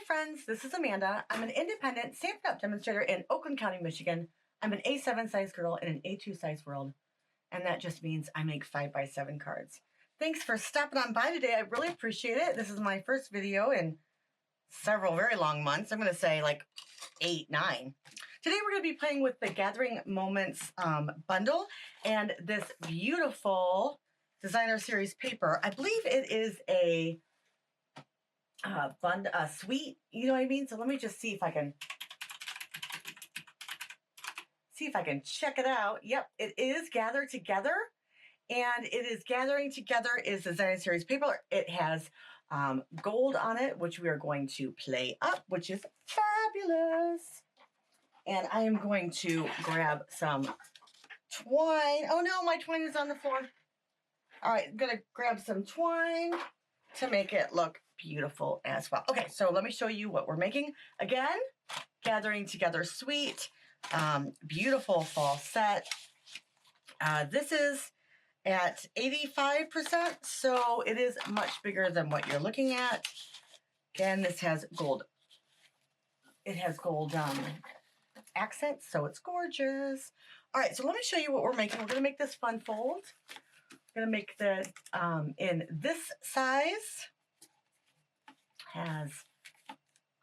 friends, this is Amanda. I'm an independent Stampin' Up! Demonstrator in Oakland County, Michigan. I'm an A7 size girl in an A2 size world, and that just means I make 5x7 cards. Thanks for stopping on by today. I really appreciate it. This is my first video in several very long months. I'm going to say like 8, 9. Today we're going to be playing with the Gathering Moments bundle and this beautiful designer series paper. I believe it is a suite, you know what I mean? So let me just see if I can check it out. Yep, it is Gather Together, and it is Gathering Together is designer series paper. It has gold on it, which we are going to play up, which is fabulous. And I am going to grab some twine. Oh no, my twine is on the floor. All right, I'm gonna grab some twine to make it look beautiful as well. Okay, so let me show you what we're making. Again, Gathering Together Suite, beautiful fall set. This is at 85%, so it is much bigger than what you're looking at. Again, this has gold. It has gold accents, so it's gorgeous. All right, so let me show you what we're making. We're gonna make this fun fold. We're gonna make the in this size. Has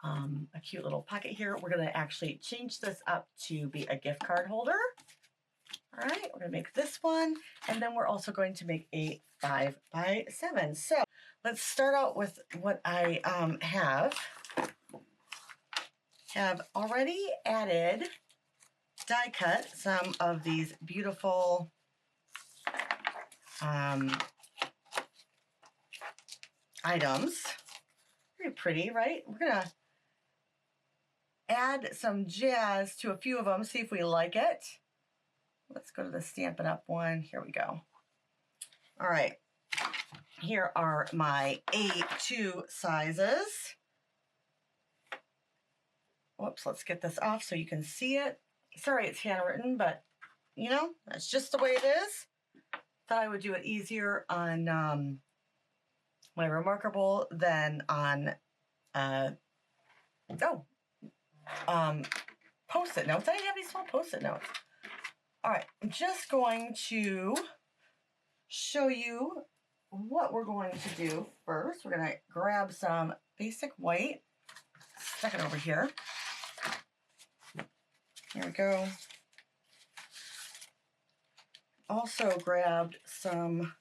a cute little pocket here. We're going to actually change this up to be a gift card holder. All right, we're going to make this one, and then we're also going to make a 5x7. So let's start out with what I have already added, die cut some of these beautiful items. Very pretty, right? We're gonna add some jazz to a few of them, see if we like it. Let's go to the Stampin' Up! One. Here we go. All right, here are my A2 sizes. Whoops, let's get this off so you can see it. Sorry it's handwritten, but you know, that's just the way it is. Thought I would do it easier on my Remarkable than on Post-it notes. I have these small Post-it notes. All right, I'm just going to show you what we're going to do first. We're going to grab some basic white, stick it over here. Here we go. Also grabbed some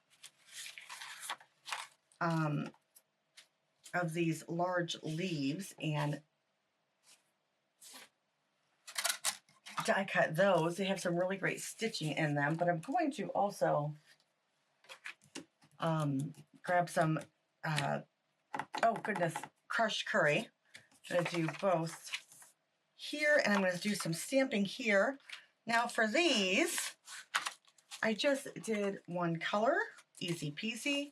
of these large leaves and die cut those. They have some really great stitching in them, but I'm going to also grab some, oh goodness, crushed curry. I'm going to do both here, and I'm going to do some stamping here. Now for these, I just did one color, easy peasy.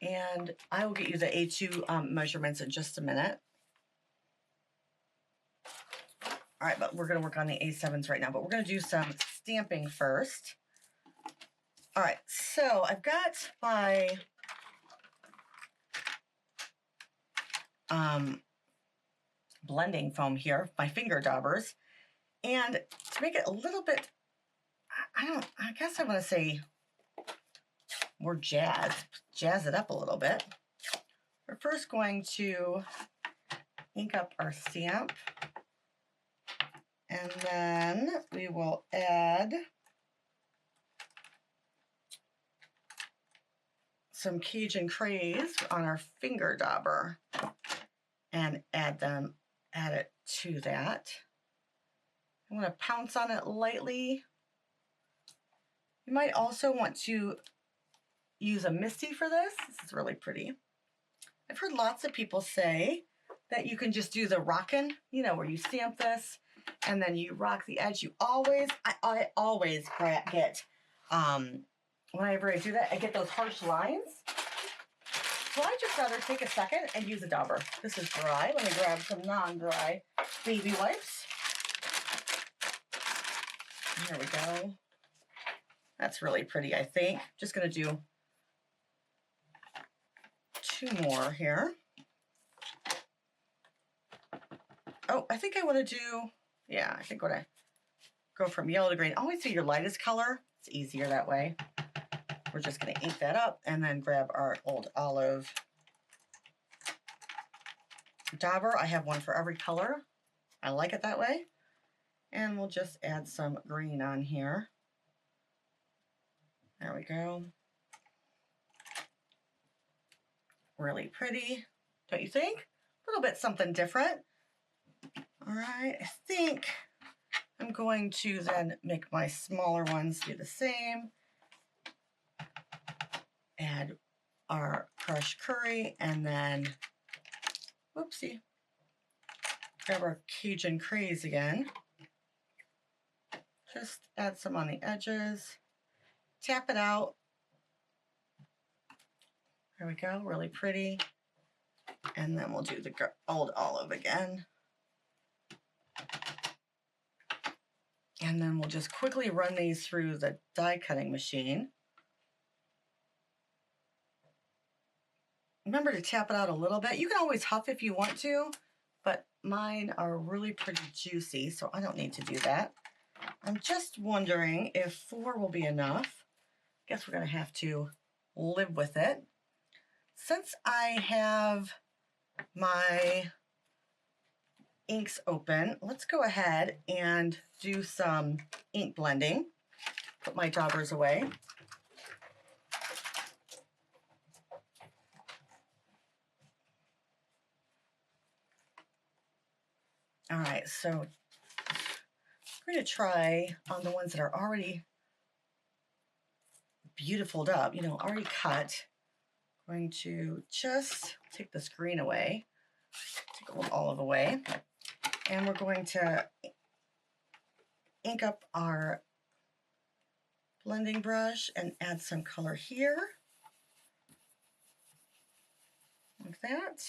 And I will get you the A2 measurements in just a minute. All right, but we're going to work on the A7s right now, but we're going to do some stamping first. All right, so I've got my blending foam here, my finger daubers. And to make it a little bit, I guess I want to say more jazz it up a little bit. We're first going to ink up our stamp, and then we will add some Cajun craze on our finger dauber and add it to that. I'm going to pounce on it lightly. You might also want to use a Misty for this. This is really pretty. I've heard lots of people say that you can just do the rockin', you know, where you stamp this and then you rock the edge. I always get, whenever I do that, I get those harsh lines. So I just rather take a second and use a dauber. This is dry. Let me grab some non-dry baby wipes. There we go. That's really pretty, I think. Just gonna do 2 more here. So I think I want to do, yeah, I think when I go from yellow to green, always do your lightest color. It's easier that way. We're just going to ink that up and then grab our old olive dauber. I have one for every color. I like it that way. And we'll just add some green on here. There we go. Really pretty, don't you think? A little bit something different. All right, I think I'm going to then make my smaller ones do the same. Add our crushed curry and then, whoopsie, grab our Cajun craze again. Just add some on the edges, tap it out. There we go, really pretty. And then we'll do the old olive again. And then we'll just quickly run these through the die cutting machine. Remember to tap it out a little bit. You can always huff if you want to, but mine are really pretty juicy, so I don't need to do that. I'm just wondering if 4 will be enough. Guess we're going to have to live with it. Since I have my inks open, let's go ahead and do some ink blending. Put my daubers away. All right, so I'm going to try on the ones that are already beautifuled up, you know, already cut. I'm going to just take this green away, take a little olive away, and we're going to ink up our blending brush and add some color here, like that.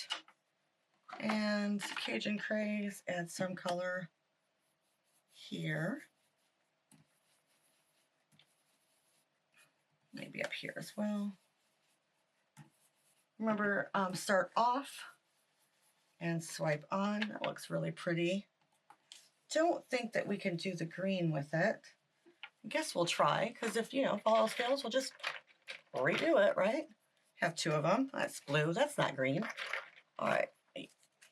And Cajun craze, add some color here. Maybe up here as well. Remember, start off and swipe on. That looks really pretty. Don't think that we can do the green with it. I guess we'll try, because if, you know, if all else fails, we'll just redo it, right? Have 2 of them. That's blue. That's not green. All right.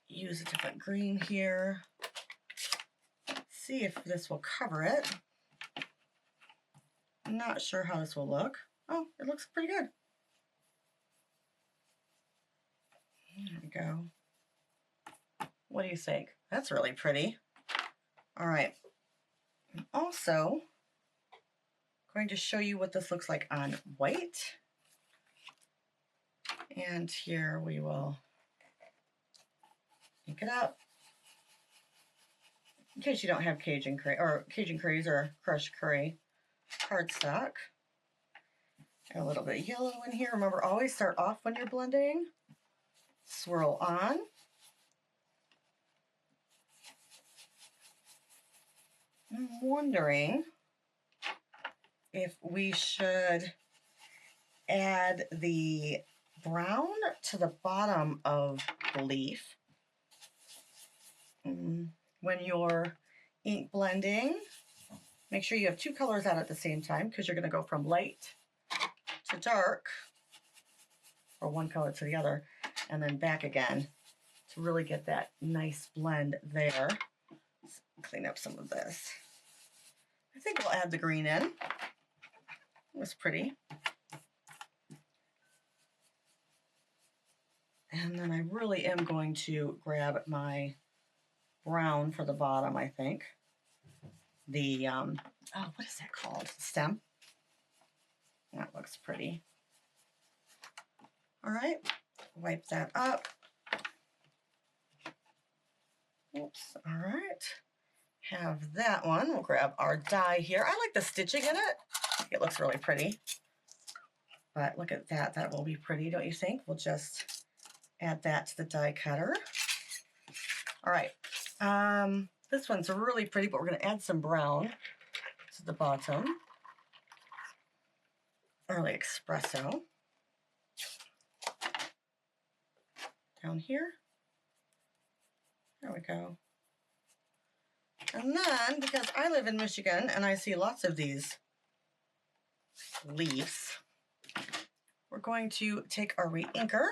Use a different green here. See if this will cover it. I'm not sure how this will look. Oh, it looks pretty good. There we go. What do you think? That's really pretty. All right. I'm also going to show you what this looks like on white. And here we will ink it up. In case you don't have Cajun craze or crushed curry cardstock. Add a little bit of yellow in here. Remember, always start off when you're blending. Swirl on. I'm wondering if we should add the brown to the bottom of the leaf. When you're ink blending, make sure you have 2 colors out at the same time, because you're going to go from light to dark, or one color to the other, and then back again to really get that nice blend there. Let's clean up some of this. I think we'll add the green in. It was pretty. And then I really am going to grab my brown for the bottom, I think. The, oh, what is that called? Stem. That looks pretty. All right, wipe that up. Oops, all right. Have that one. We'll grab our die here. I like the stitching in it. It looks really pretty. But look at that. That will be pretty, don't you think? We'll just add that to the die cutter. All right. This one's really pretty, but we're going to add some brown to the bottom. Early espresso. Down here. There we go. And then, because I live in Michigan and I see lots of these leaves, we're going to take our re-inker,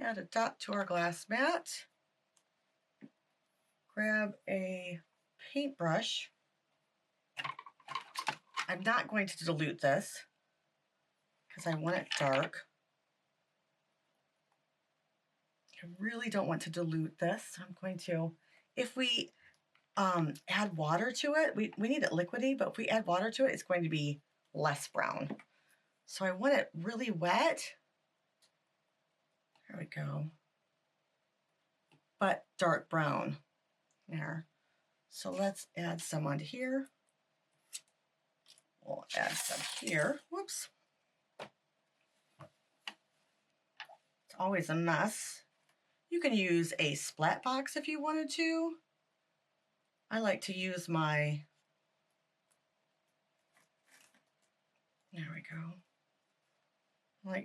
add a dot to our glass mat, grab a paintbrush. I'm not going to dilute this because I want it dark. I really don't want to dilute this. So I'm going to, if we add water to it, we need it liquidy, but if we add water to it, it's going to be less brown. So I want it really wet. There we go. But dark brown there. So let's add some onto here. We'll add some here. Whoops. It's always a mess. You can use a splat box if you wanted to. I like to use my, there we go.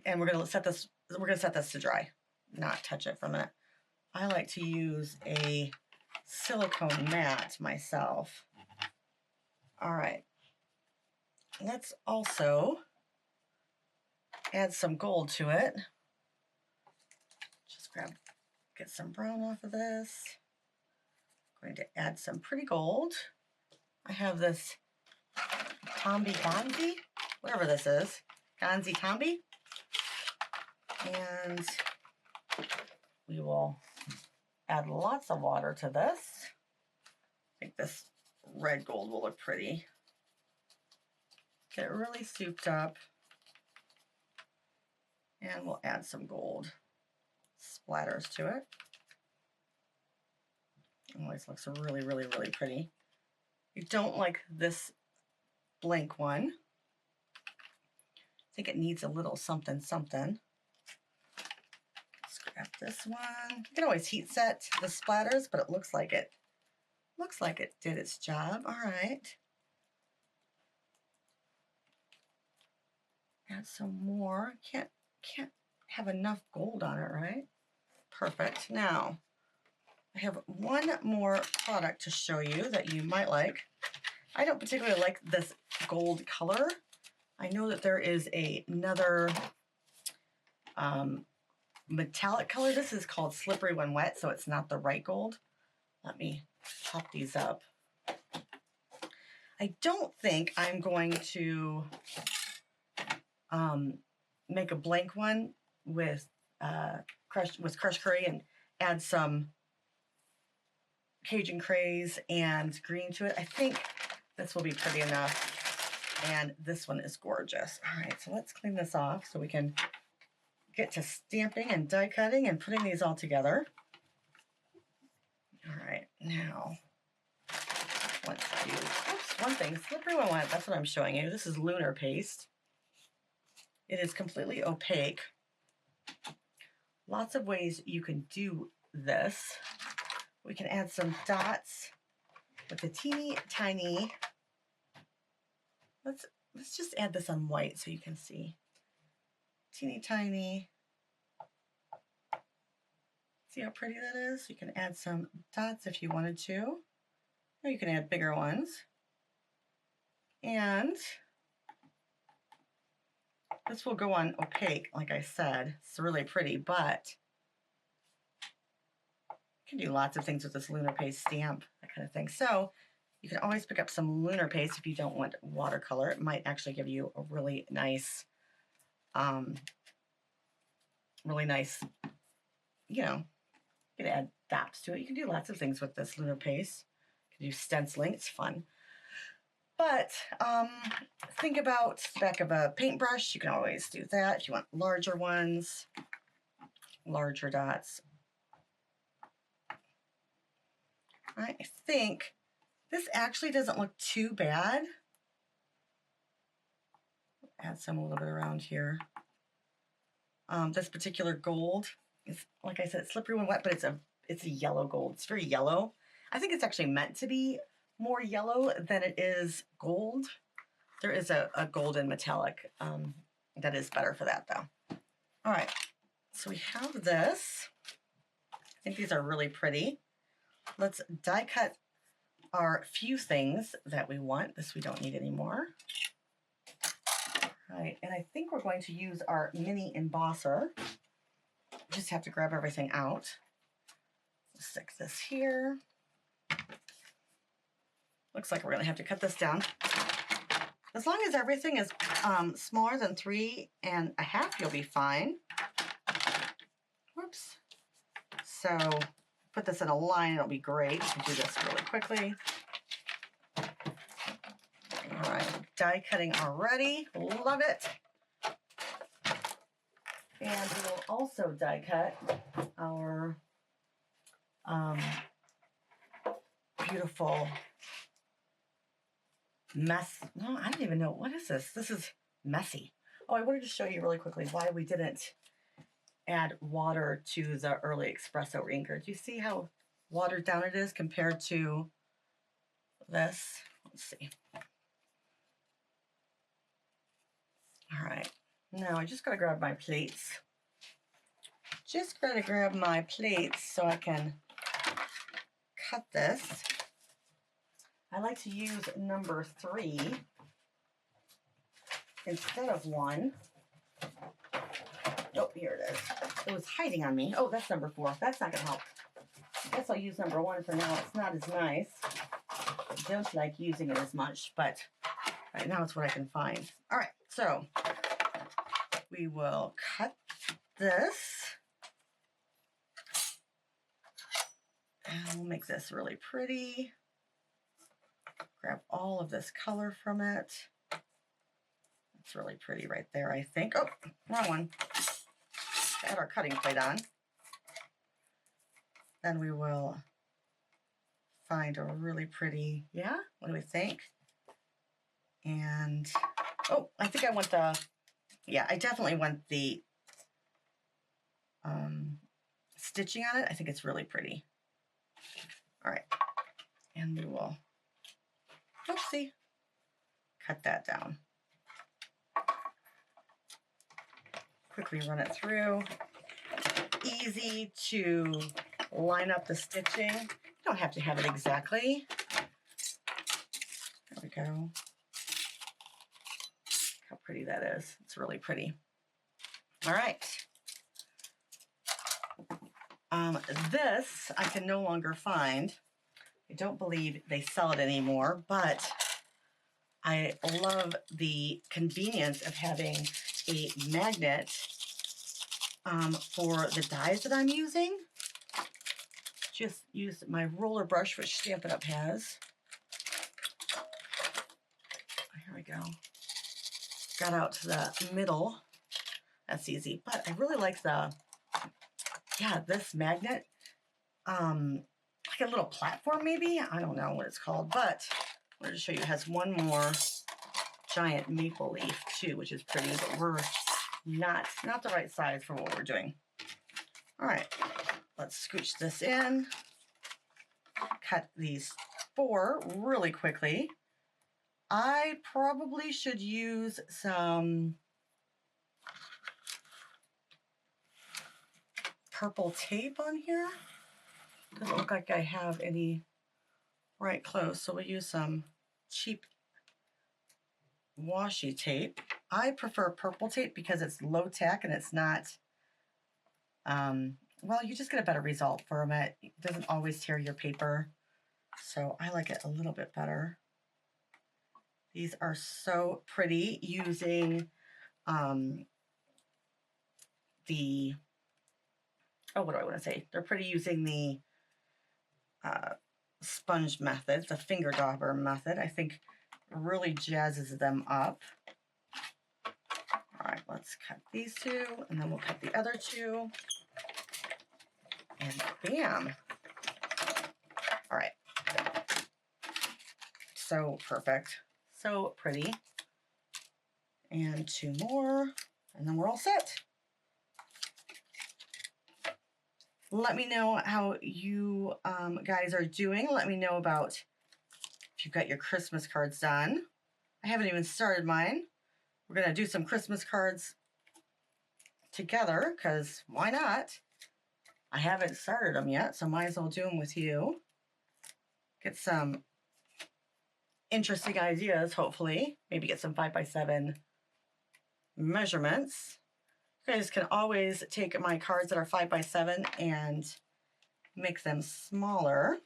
And we're gonna set this to dry, not touch it for a minute. I like to use a silicone mat myself. All right. Let's also add some gold to it. Just get some brown off of this. I'm going to add some pretty gold. I have this Tombi Ganzi, whatever this is, Ganzi Tombi. And we will add lots of water to this. I think this red gold will look pretty. Get it really souped up. And we'll add some gold splatters to it. Always looks really, really, really pretty. You don't like this blank one. I think it needs a little something, something. Let's grab this one. You can always heat set the splatters, but it looks like it did its job. All right. Add some more. Can't have enough gold on it, right? Perfect. Now, I have one more product to show you that you might like. I don't particularly like this gold color. I know that there is another metallic color. This is called Slippery When Wet, so it's not the right gold. Let me chop these up. I don't think I'm going to make a blank one with crushed curry and add some Cajun craze and green to it. I think this will be pretty enough. And this one is gorgeous. All right, so let's clean this off so we can get to stamping and die cutting and putting these all together. All right, now let's do one thing. Slippery When Wet, that's what I'm showing you. This is lunar paste. It is completely opaque. Lots of ways you can do this. We can add some dots with the teeny tiny. Let's just add this on white so you can see. Teeny tiny. See how pretty that is? You can add some dots if you wanted to, or you can add bigger ones. And this will go on opaque, like I said. It's really pretty, but you can do lots of things with this lunar paste stamp, that kind of thing. So you can always pick up some lunar paste if you don't want watercolor. It might actually give you a really nice, you know, you can add dots to it. You can do lots of things with this lunar paste. You can do stenciling, it's fun. But think about the back of a paintbrush. You can always do that if you want larger ones, larger dots. I think this actually doesn't look too bad. Add some a little bit around here. This particular gold is, like I said, it's slippery when wet, but it's a yellow gold. It's very yellow. I think it's actually meant to be more yellow than it is gold. There is a golden metallic that is better for that though. All right, so we have this. think these are really pretty. Let's die cut our few things that we want. This we don't need anymore. All right, and I think we're going to use our mini embosser. Just have to grab everything out. Stick this here. Looks like we're gonna have to cut this down. As long as everything is smaller than 3.5, you'll be fine. Whoops. So put this in a line, it'll be great. We'll do this really quickly. All right, die cutting already, love it. And we will also die cut our beautiful mess. No, I don't even know. What is this? This is messy. Oh, I wanted to show you really quickly why we didn't add water to the early espresso inker. Do you see how watered down it is compared to this? Let's see. All right. Now I just got to grab my plates. Just got to grab my plates so I can cut this. I like to use number 3 instead of 1. Oh, here it is. It was hiding on me. Oh, that's number 4. That's not going to help. I guess I'll use number 1 for now. It's not as nice. I don't like using it as much, but right now it's what I can find. All right, so we will cut this. And we'll make this really pretty. Grab all of this color from it. It's really pretty right there, I think. Oh, wrong one. Add our cutting plate on. Then we will find a really pretty, yeah, what do we think? And, oh, I think I want the, yeah, I definitely want the stitching on it. I think it's really pretty. All right, and we will, oopsie, cut that down. Quickly run it through. Easy to line up the stitching. You don't have to have it exactly. There we go. How pretty that is. It's really pretty. All right. This I can no longer find. I don't believe they sell it anymore, but I love the convenience of having a magnet for the dies that I'm using. Just used my roller brush, which Stampin' Up has. Here we go. Got out to the middle. That's easy, but I really like the, yeah, this magnet. Like a little platform maybe. I don't know what it's called, but I wanted to show you it has one more giant maple leaf too, which is pretty, but we're not the right size for what we're doing. All right, let's scooch this in. Cut these 4 really quickly. I probably should use some purple tape on here. Doesn't look like I have any right close, so we'll use some cheap washi tape. I prefer purple tape because it's low tack and it's not, well, you just get a better result from it. It doesn't always tear your paper, so I like it a little bit better. These are so pretty using the, oh, what do I want to say? They're pretty using the sponge method, the finger dauber method. I think really jazzes them up. All right, let's cut these 2, and then we'll cut the other 2. And bam. All right. So perfect. So pretty. And 2 more, and then we're all set. Let me know how you guys are doing. Let me know about if you've got your Christmas cards done. I haven't even started mine. We're going to do some Christmas cards together because why not? I haven't started them yet, so might as well do them with you. Get some interesting ideas, hopefully. Maybe get some 5x7 measurements. You guys can always take my cards that are 5x7 and make them smaller.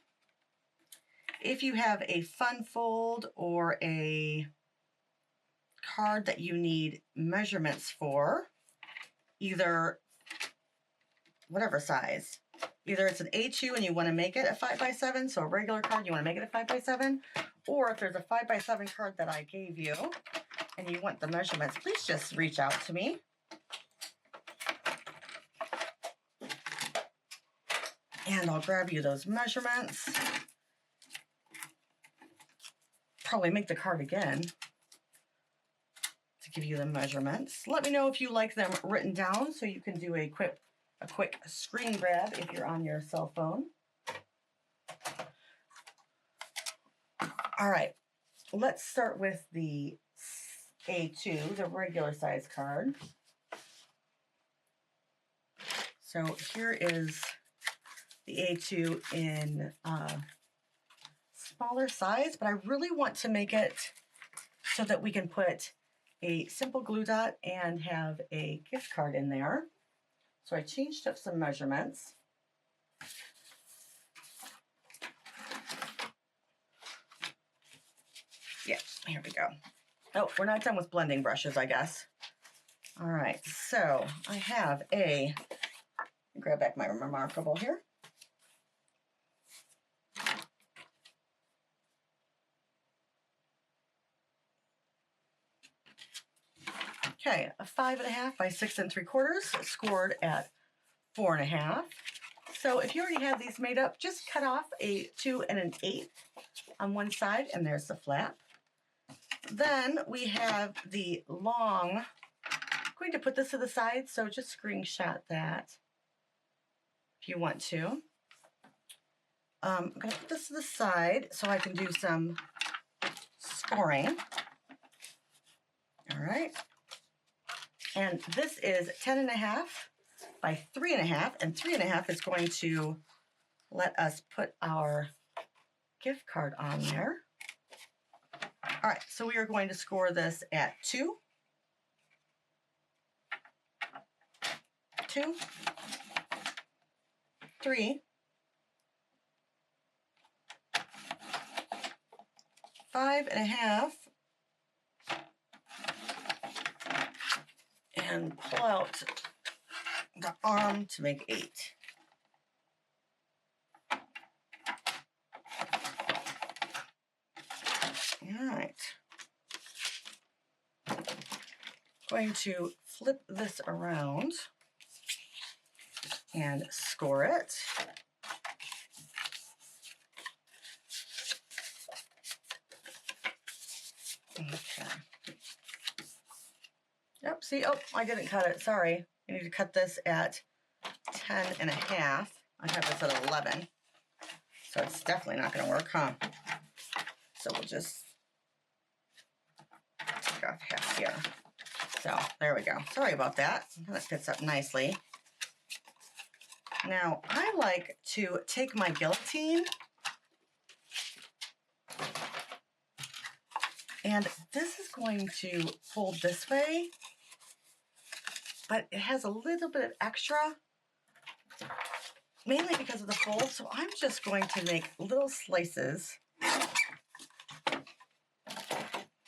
If you have a fun fold or a card that you need measurements for, either whatever size, either it's an A2 and you want to make it a 5x7, so a regular card, you want to make it a 5x7, or if there's a 5x7 card that I gave you and you want the measurements, please just reach out to me. And I'll grab you those measurements. Probably make the card again to give you the measurements. Let me know if you like them written down so you can do a quick screen grab if you're on your cell phone. All right, let's start with the A2, the regular size card. So here is the A2 in smaller size, but I really want to make it so that we can put a simple glue dot and have a gift card in there. So I changed up some measurements. Yeah, here we go. Oh, we're not done with blending brushes, I guess. All right, so I have grab back my Remarkable here. Okay, a 5.5 by 6 3/4, scored at 4.5. So if you already have these made up, just cut off a 2 1/8 on one side, and there's the flap. Then we have the long. I'm going to put this to the side, so just screenshot that if you want to. I'm going to put this to the side so I can do some scoring. All right. And this is 10.5 by 3.5, and 3.5 is going to let us put our gift card on there. All right, so we are going to score this at 2, 2, 3, 5.5, and pull out the arm to make 8. All right. Going to flip this around and score it. Okay. Yep, see, oh, I didn't cut it, sorry. I need to cut this at 10.5. I have this at 11. So it's definitely not gonna work, huh? So we'll just take off half here. So there we go. Sorry about that. That fits up nicely. Now I like to take my guillotine, and this is going to fold this way, but it has a little bit of extra, mainly because of the fold. So I'm just going to make little slices. There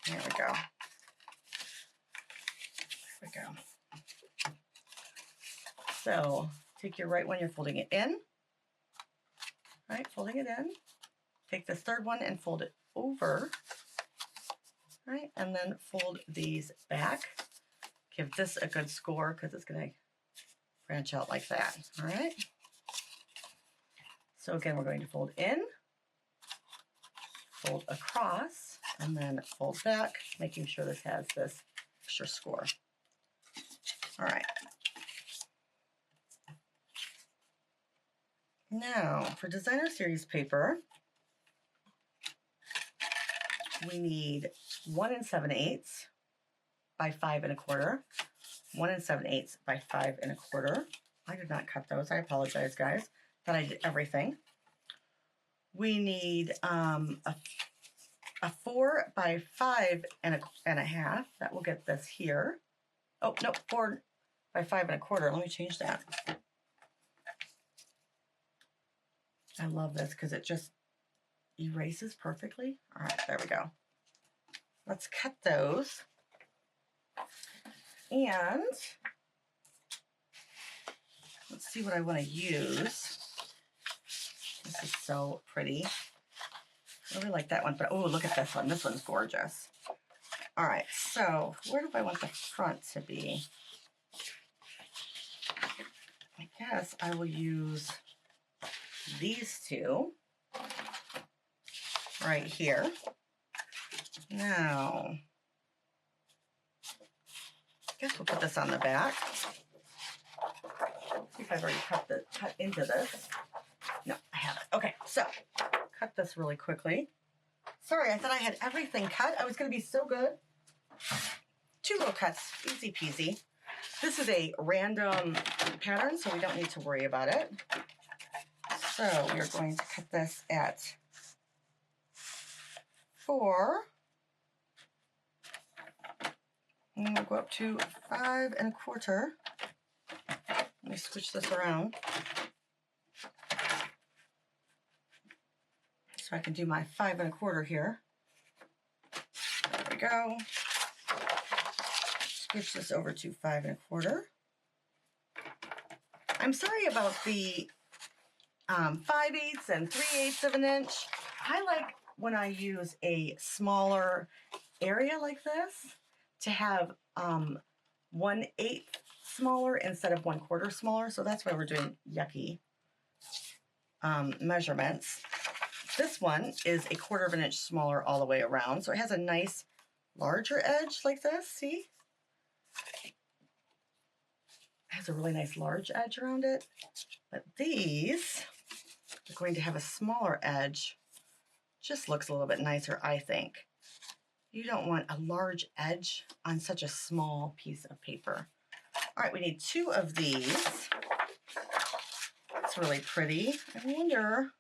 we go. There we go. So take your right one, you're folding it in. Right, folding it in. Take this third one and fold it over. Right, and then fold these back. Give this a good score because it's going to branch out like that. All right. So again, we're going to fold in, fold across, and then fold back, making sure this has this extra score. All right. Now, for designer series paper, we need 1 7/8 by 5 1/4, 1 7/8 by 5 1/4 I did not cut those. I apologize, guys, that I did everything. We need a 4 by 5.5. That will get this here. Oh, no, 4 by 5.25. Let me change that. I love this because it just erases perfectly. All right, there we go. Let's cut those. And let's see what I want to use. This is so pretty. I really like that one, but oh, look at this one. This one's gorgeous. All right, so where do I want the front to be? I guess I will use these two right here. Now, I guess we'll put this on the back. See if I've already cut into this. No, I haven't. Okay, so cut this really quickly. Sorry, I thought I had everything cut. I was going to be so good. 2 little cuts, easy peasy. This is a random pattern, so we don't need to worry about it. So we're going to cut this at 4. And we'll go up to 5.25. Let me switch this around so I can do my 5.25 here. There we go. Switch this over to 5.25. I'm sorry about the 5/8 and 3/8 of an inch. I like when I use a smaller area like this to have 1/8 smaller instead of 1/4 smaller. So that's why we're doing yucky measurements. This one is 1/4 of an inch smaller all the way around. So it has a nice larger edge like this, see? It has a really nice large edge around it. But these are going to have a smaller edge. Just looks a little bit nicer, I think. You don't want a large edge on such a small piece of paper. All right, we need 2 of these. That's really pretty. I wonder,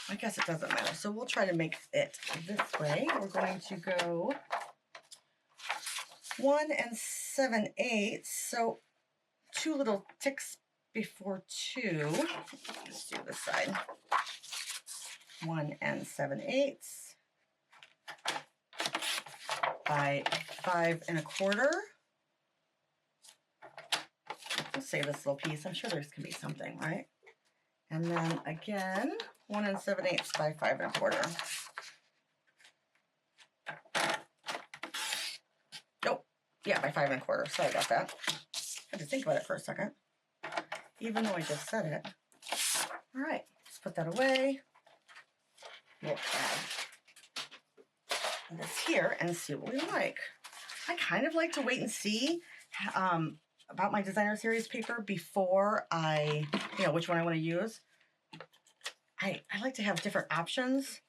I guess it doesn't matter. So we'll try to make it this way. We're going to go 1 7/8. So 2 little ticks before 2. Let's do this side. 1 7/8 by 5.25. Let's save this little piece. I'm sure there's going to be something, right? And then again, 1 7/8 by 5.25. Nope. Yeah, by 5.25. Sorry about that. I had to think about it for a second, even though I just said it. All right, let's put that away. We'll add this here and see what we like. I kind of like to wait and see about my designer series paper before I, which one I want to use. I like to have different options,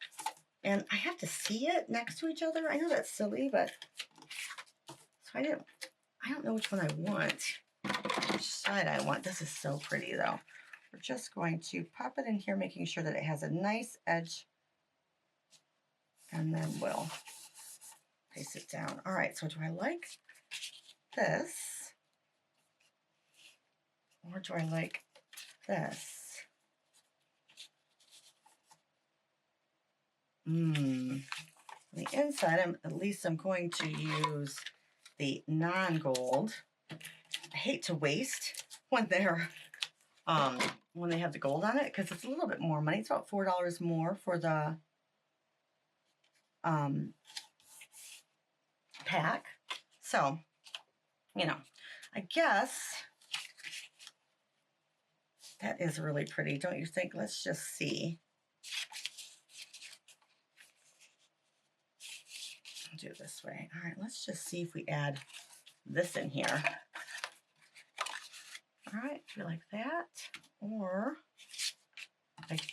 and I have to see it next to each other. I know that's silly, but so I don't know which one I want, which side I want. This is so pretty, though. We're just going to pop it in here, making sure that it has a nice edge, and then we'll paste it down. All right, so do I like this, or do I like this? On the inside, I'm going to use the non-gold. I hate to waste when they're when they have the gold on it, because it's a little bit more money. It's about $4 more for the pack. So, I guess that is really pretty, don't you think? Let's just see. I'll do it this way. All right, let's just see if we add this in here. All right, do you like that? Or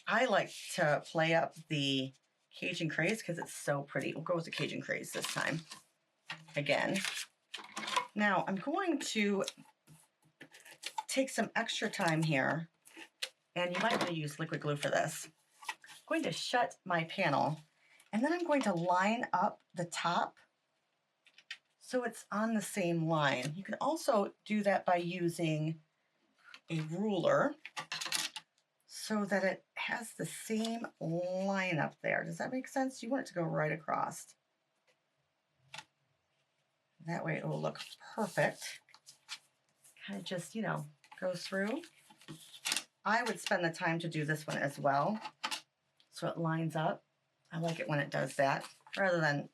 I like to play up the Cajun Craze because it's so pretty. We'll go with the Cajun Craze this time. Again. Now I'm going to take some extra time here, and you might want to use liquid glue for this. I'm going to shut my panel, and then I'm going to line up the top so it's on the same line. You can also do that by using a ruler so that it has the same line up there. Does that make sense? You want it to go right across. That way it will look perfect. Kind of just, you know, go through. I would spend the time to do this one as well, so it lines up. I like it when it does that, rather than,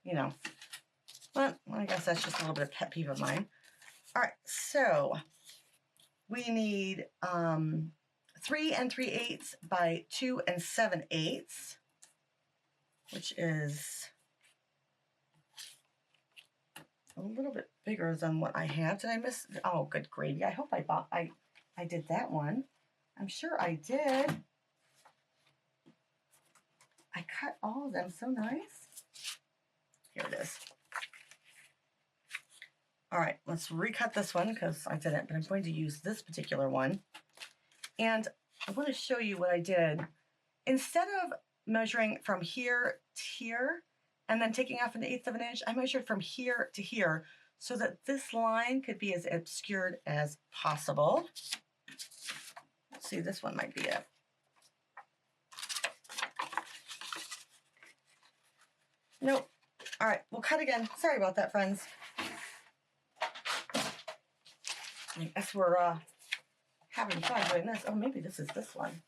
you know, well, I guess that's just a little bit of pet peeve of mine. All right, so we need 3 3/8 by 2 7/8, which is a little bit bigger than what I had. Did I miss? Oh, good gravy. I hope I did that one. I'm sure I did. I cut all of them so nice. Here it is. All right, let's recut this one because I didn't, but I'm going to use this particular one. And I want to show you what I did. Instead of measuring from here to here and then taking off 1/8 of an inch, I measured from here to here so that this line could be as obscured as possible. Let's see, this one might be it. Nope. All right, we'll cut again. Sorry about that, friends. I guess we're having fun doing this. Oh, maybe this is this one.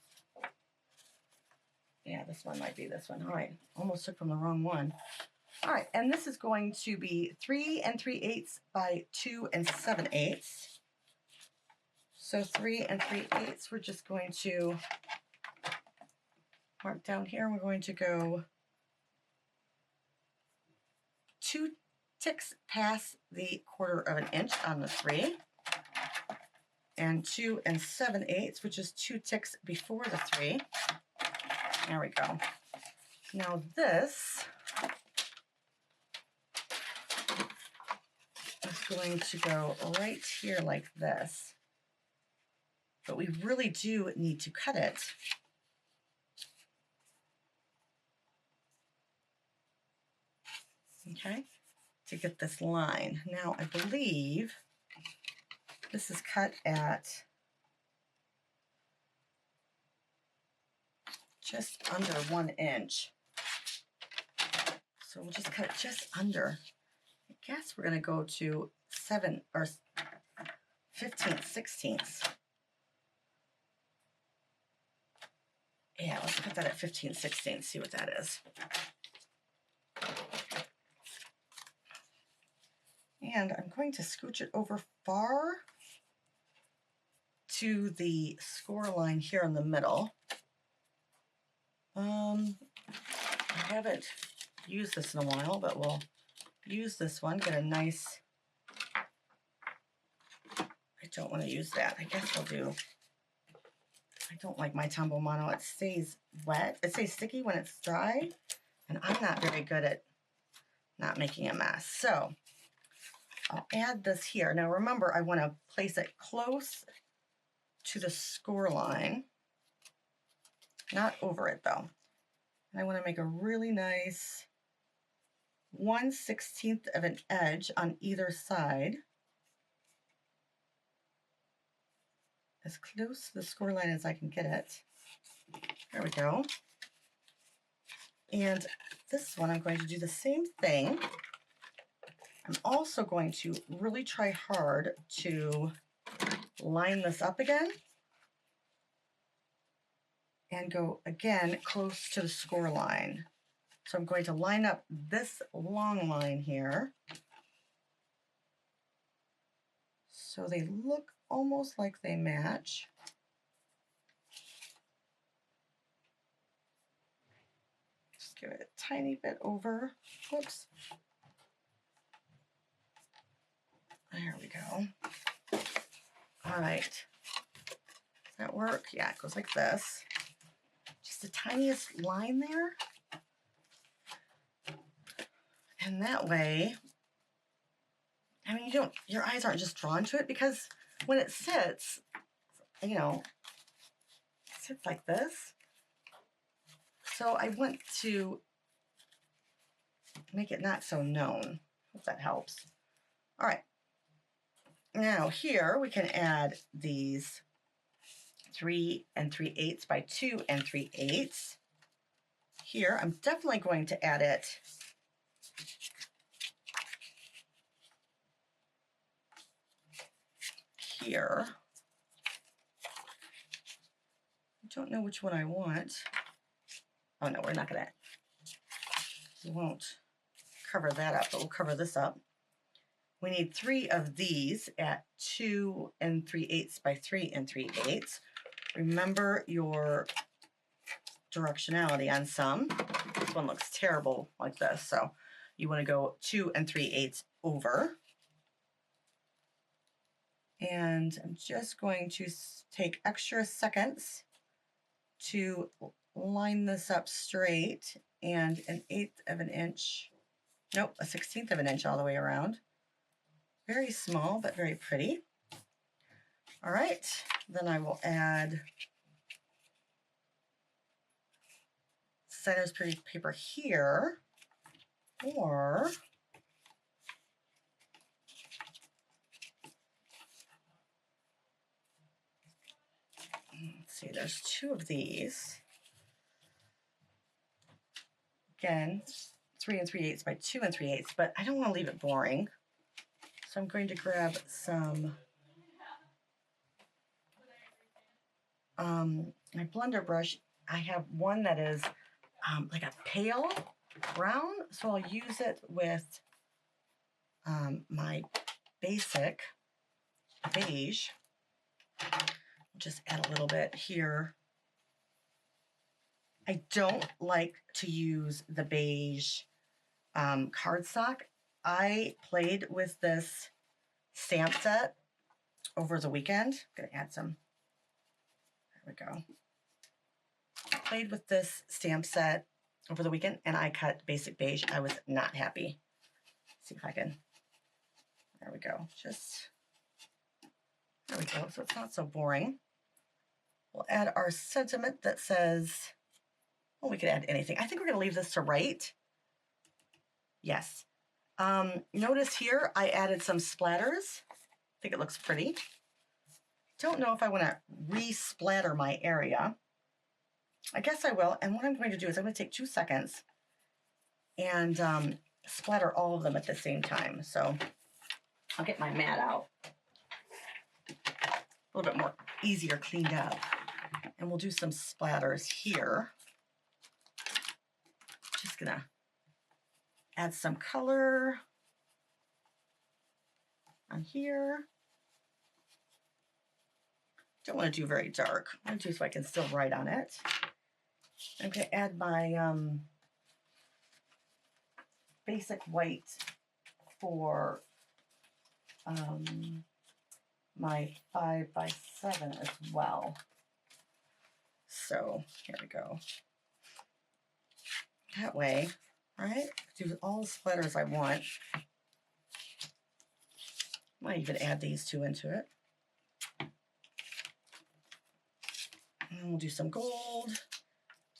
Yeah, this one might be this one. All right, almost took from the wrong one. All right, and this is going to be 3 3/8 by 2 7/8. So 3 3/8, we're just going to mark down here. We're going to go 2 ticks past the 1/4 of an inch on the 3. And 2 7/8, which is 2 ticks before the 3. There we go. Now this is going to go right here like this. But we really do need to cut it. Okay, to get this line. Now I believe this is cut at just under 1 inch. So we'll just cut it just under. I guess we're going to go to 7 or 15/16. Yeah, let's put that at 15/16, see what that is. And I'm going to scooch it over far to the score line here in the middle. I haven't used this in a while, but we'll use this one, get a nice, I don't want to use that. I guess I'll do, I don't like my Tombow Mono. It stays wet. It stays sticky when it's dry, and I'm not very good at not making a mess. So I'll add this here. Now remember, I want to place it close to the score line, not over it though. And I want to make a really nice 1/16 of an edge on either side, as close to the score line as I can get it. There we go. And this one, I'm going to do the same thing. I'm also going to really try hard to line this up again and go again close to the score line. So I'm going to line up this long line here so they look almost like they match. Just give it a tiny bit over. Whoops. There we go. All right. Does that work? Yeah, it goes like this. Just the tiniest line there. And that way, I mean, your eyes aren't just drawn to it because when it sits, you know, it sits like this. So I want to make it not so known. Hope that helps. All right. Now here we can add these 3 3/8 by 2 3/8. Here, I'm definitely going to add it here. I don't know which one I want. Oh no, we're not gonna, we won't cover that up, but we'll cover this up. We need 3 of these at 2 3/8 by 3 3/8. Remember your directionality on some. This one looks terrible like this, so you want to go 2 3/8 over. And I'm just going to take extra seconds to line this up straight, and 1/8 of an inch, nope, a 1/16 of an inch all the way around. Very small, but very pretty. All right, then I will add designer's pretty paper here, or let's see, there's 2 of these. Again, 3 3/8 by 2 3/8, but I don't want to leave it boring. So I'm going to grab some my blender brush. I have one that is like a pale brown, so I'll use it with my basic beige. Just add a little bit here. I don't like to use the beige cardstock. I played with this stamp set over the weekend. I'm gonna add some. There we go. I played with this stamp set over the weekend and I cut basic beige. I was not happy. Let's see if I can. There we go. Just there we go. So it's not so boring. We'll add our sentiment that says, well, we could add anything. I think we're going to leave this to right. Yes. Notice here I added some splatters. I think it looks pretty. Don't know if I want to re-splatter my area. I guess I will. And what I'm going to do is I'm going to take 2 seconds and splatter all of them at the same time. So I'll get my mat out. A little bit more easier cleaned up. And we'll do some splatters here. Just gonna add some color on here. Don't want to do very dark. I want to do so I can still write on it. I'm gonna add my basic white for my 5 by 7 as well. So here we go. That way, right? Do all the splatters I want. Might even add these 2 into it. And we'll do some gold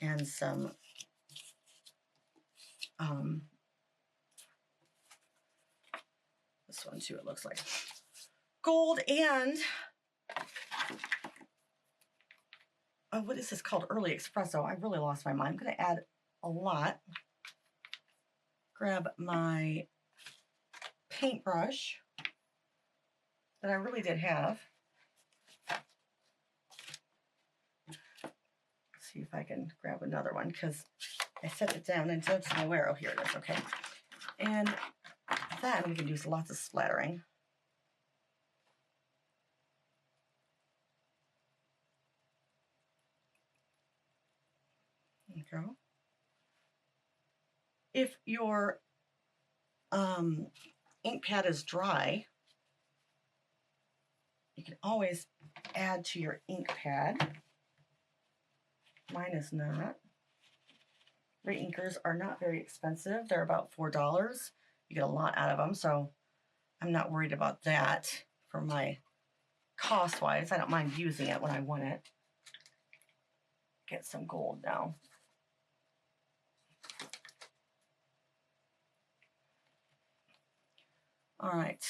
and some this one too, it looks like. Gold and what is this called? Early espresso. I really lost my mind. I'm going to add a lot. Grab my paintbrush that I really did have. Let's see if I can grab another one because I set it down and it's nowhere. Oh, here it is. Okay. And then we can use lots of splattering. There you go. If your ink pad is dry, you can always add to your ink pad. Mine is not. Reinkers are not very expensive. They're about $4. You get a lot out of them, so I'm not worried about that for my cost-wise. I don't mind using it when I want it. Get some gold now. All right.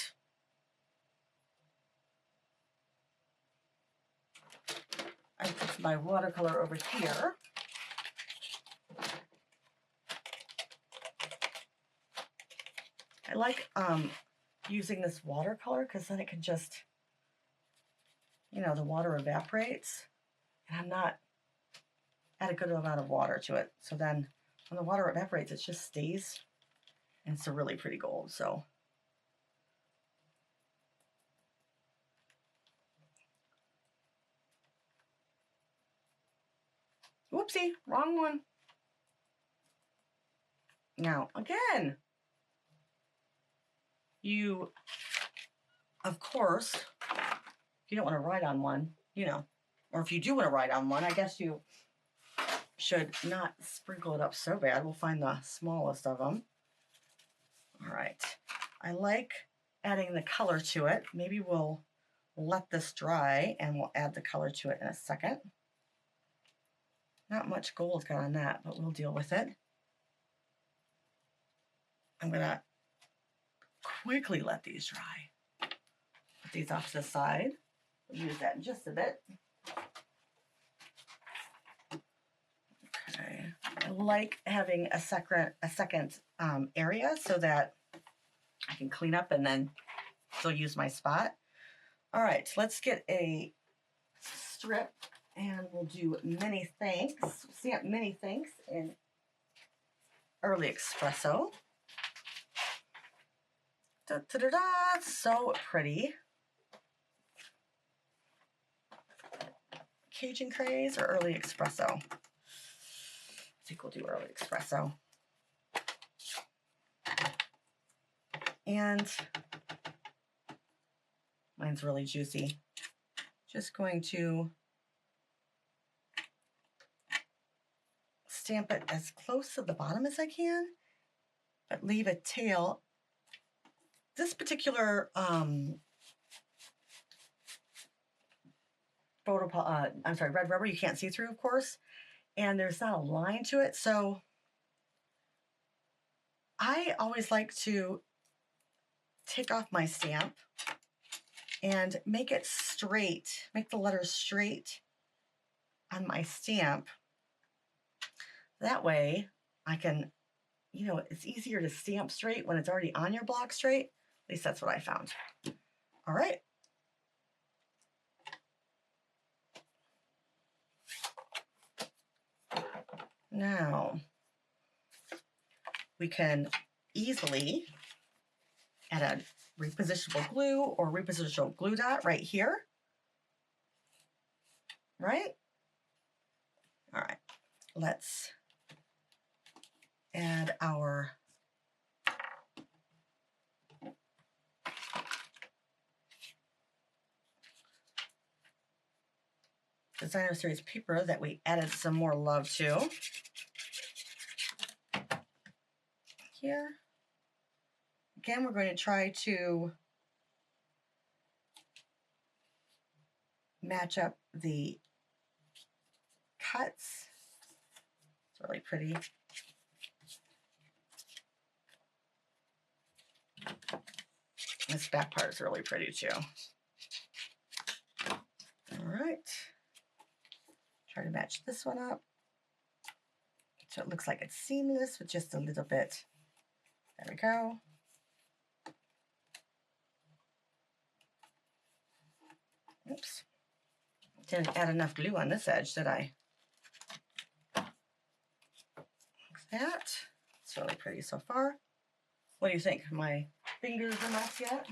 I put my watercolor over here. I like using this watercolor because then it can just, you know, the water evaporates and I'm not add a good amount of water to it. So then when the water evaporates, it just stays and it's a really pretty gold. So whoopsie, wrong one. Now, again, you, of course, if you don't want to write on one, you know, or if you do want to write on one, I guess you should not sprinkle it up so bad. We'll find the smallest of them. All right. I like adding the color to it. Maybe we'll let this dry and we'll add the color to it in a second. Not much gold got on that, but we'll deal with it. I'm gonna quickly let these dry. Put these off to the side. We'll use that in just a bit. Okay. I like having a second area so that I can clean up and then still use my spot. All right, let's get a strip and we'll do many thanks. Stamp many thanks in Early Espresso. Da, da, da, da. So pretty. Cajun Craze or Early Espresso? I think we'll do Early Espresso. And mine's really juicy. Just going to stamp it as close to the bottom as I can, but leave a tail. This particular red rubber, you can't see through, of course, and there's not a line to it, so I always like to take off my stamp and make it straight, make the letters straight on my stamp. That way I can, you know, it's easier to stamp straight when it's already on your block straight. At least that's what I found. All right. Now, we can easily add a repositionable glue or repositionable glue dot right here. Right? All right. Let's add our designer series paper that we added some more love to. Here. Again, we're going to try to match up the cuts. It's really pretty. This back part is really pretty too. All right. Try to match this one up so it looks like it's seamless with just a little bit. There we go. Oops. Didn't add enough glue on this edge, did I? Like that. It's really pretty so far. What do you think? My fingers enough yet?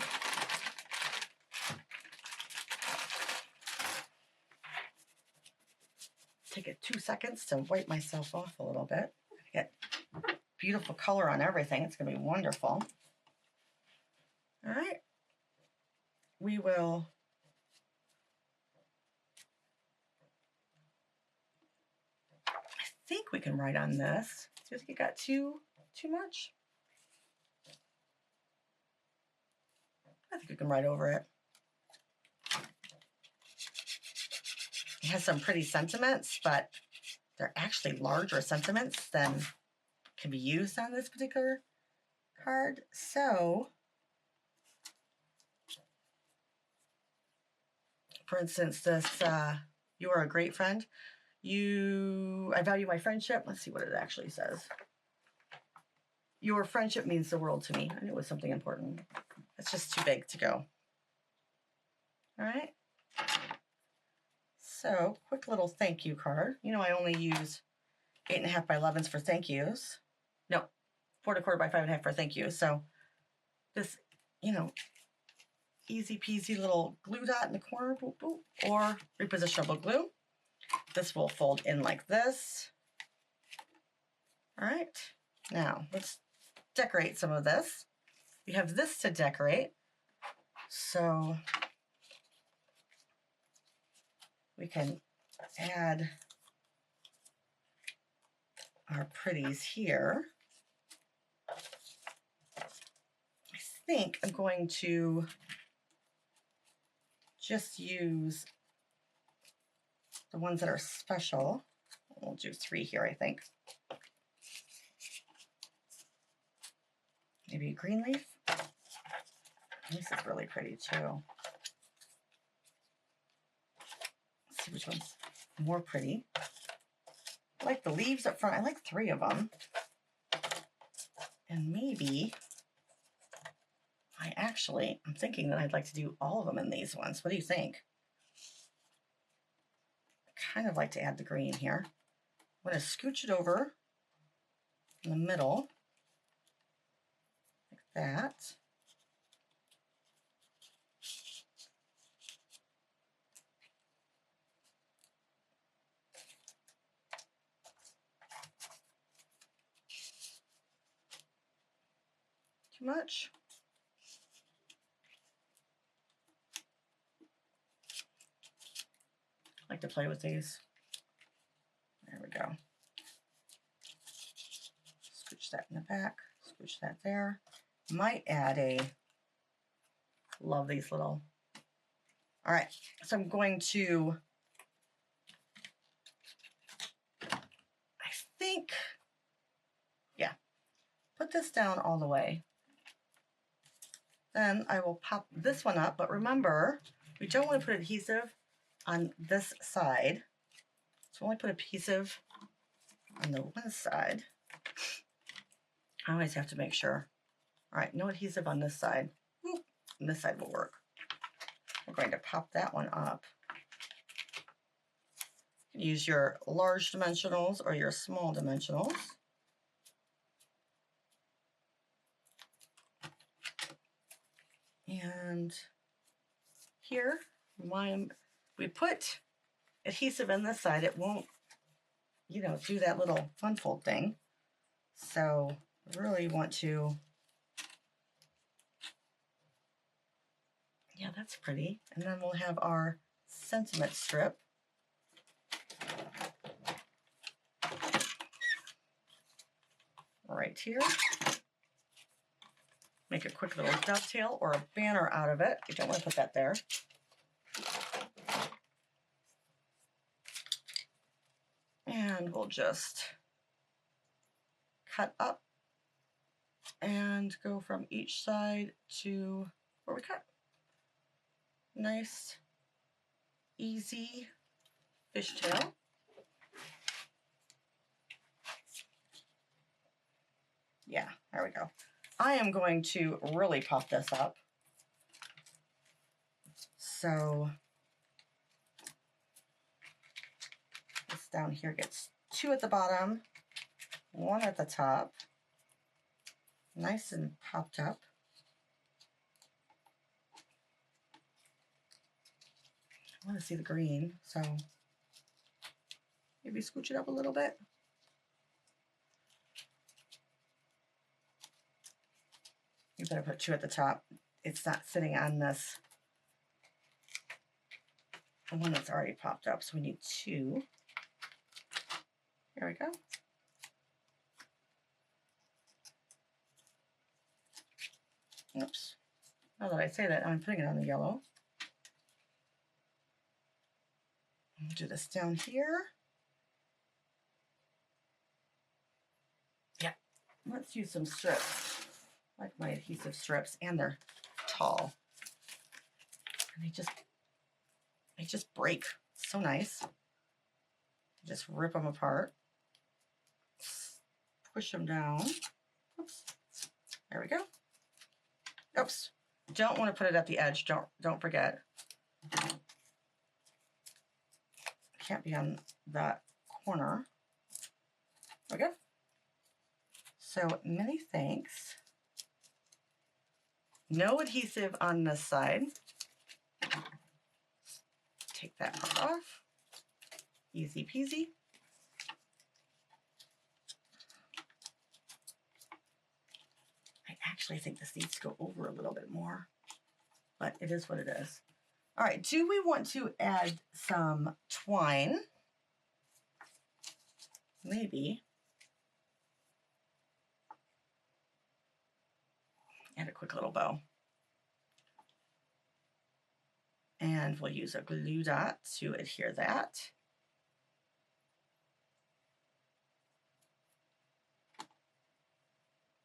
Take it 2 seconds to wipe myself off a little bit. Get beautiful color on everything. It's going to be wonderful. All right. We will I think we can write on this. Do you think it got too much? I think we can write over it. It has some pretty sentiments, but they're actually larger sentiments than can be used on this particular card. So, for instance, this, you are a great friend. I value my friendship. Let's see what it actually says. Your friendship means the world to me. I knew it was something important. It's just too big to go. All right. So, quick little thank you card. You know, I only use 8.5 by 11s for thank yous. No, 4 1/4 by 5.5 for thank you. So, this, you know, easy peasy little glue dot in the corner, boop, boop, or repositionable glue. This will fold in like this. All right. Now, let's decorate some of this. We have this to decorate. So, we can add our pretties here. I think I'm going to just use the ones that are special. We'll do 3 here, I think. Maybe a green leaf. This is really pretty too. Let's see which one's more pretty. I like the leaves up front. I like 3 of them. And maybe I'm thinking that I'd like to do all of them in these ones. What do you think? I kind of like to add the green here. I'm going to scooch it over in the middle, like that. Too much? I like to play with these. There we go. Scooch that in the back, scooch that there. Might add love these little. All right, so I'm going to, I think, yeah, put this down all the way. Then I will pop this one up, but remember, we don't want to put adhesive on this side. So only put adhesive on the one side. I always have to make sure. All right, no adhesive on this side. Woo, and this side will work. We're going to pop that one up. Use your large dimensionals or your small dimensionals. And here, we put adhesive in this side, it won't, you know, do that little fun fold thing. So really want to, yeah, that's pretty. And then we'll have our sentiment strip. Right here. Make a quick little dovetail or a banner out of it. You don't want to put that there. And we'll just cut up and go from each side to where we cut. Nice, easy fishtail. Yeah, there we go. I am going to really puff this up. So this down here gets 2 at the bottom, 1 at the top. Nice and popped up. I want to see the green, so maybe scooch it up a little bit. You better put 2 at the top. It's not sitting on this one that's already popped up, so we need 2. There we go. Oops. Now that I say that, I'm putting it on the yellow. I'll do this down here. Yeah, let's use some strips. I like my adhesive strips, and they're tall. And they just break. So nice. Just rip them apart. Push them down. Oops. There we go. Oops. Don't want to put it at the edge. Don't forget. Can't be on that corner. There we go. So many thanks. No adhesive on this side. Take that part off. Easy peasy. I actually think this needs to go over a little bit more, but it is what it is. All right, do we want to add some twine? Maybe. Add a quick little bow. And we'll use a glue dot to adhere that.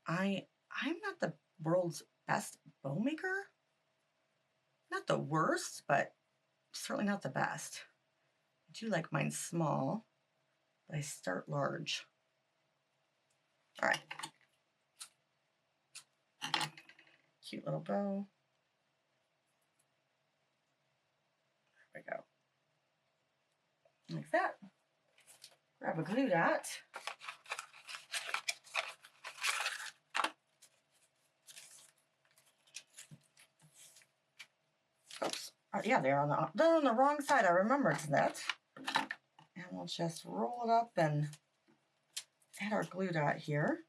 I'm not the world's best bow maker. Not the worst, but certainly not the best. I do like mine small, but I start large. All right. Cute little bow. There we go. Like that. Grab a glue dot. Oops. Oh, yeah, they're on the wrong side. I remembered that. And we'll just roll it up and add our glue dot here.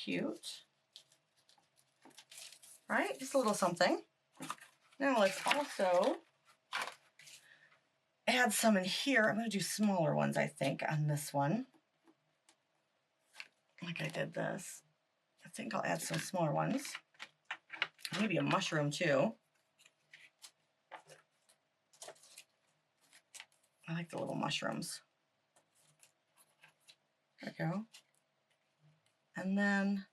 Cute. Right? Just a little something. Now let's also add some in here. I'm going to do smaller ones, I think, on this one. Like I did this. I think I'll add some smaller ones. Maybe a mushroom too. I like the little mushrooms. There we go. And then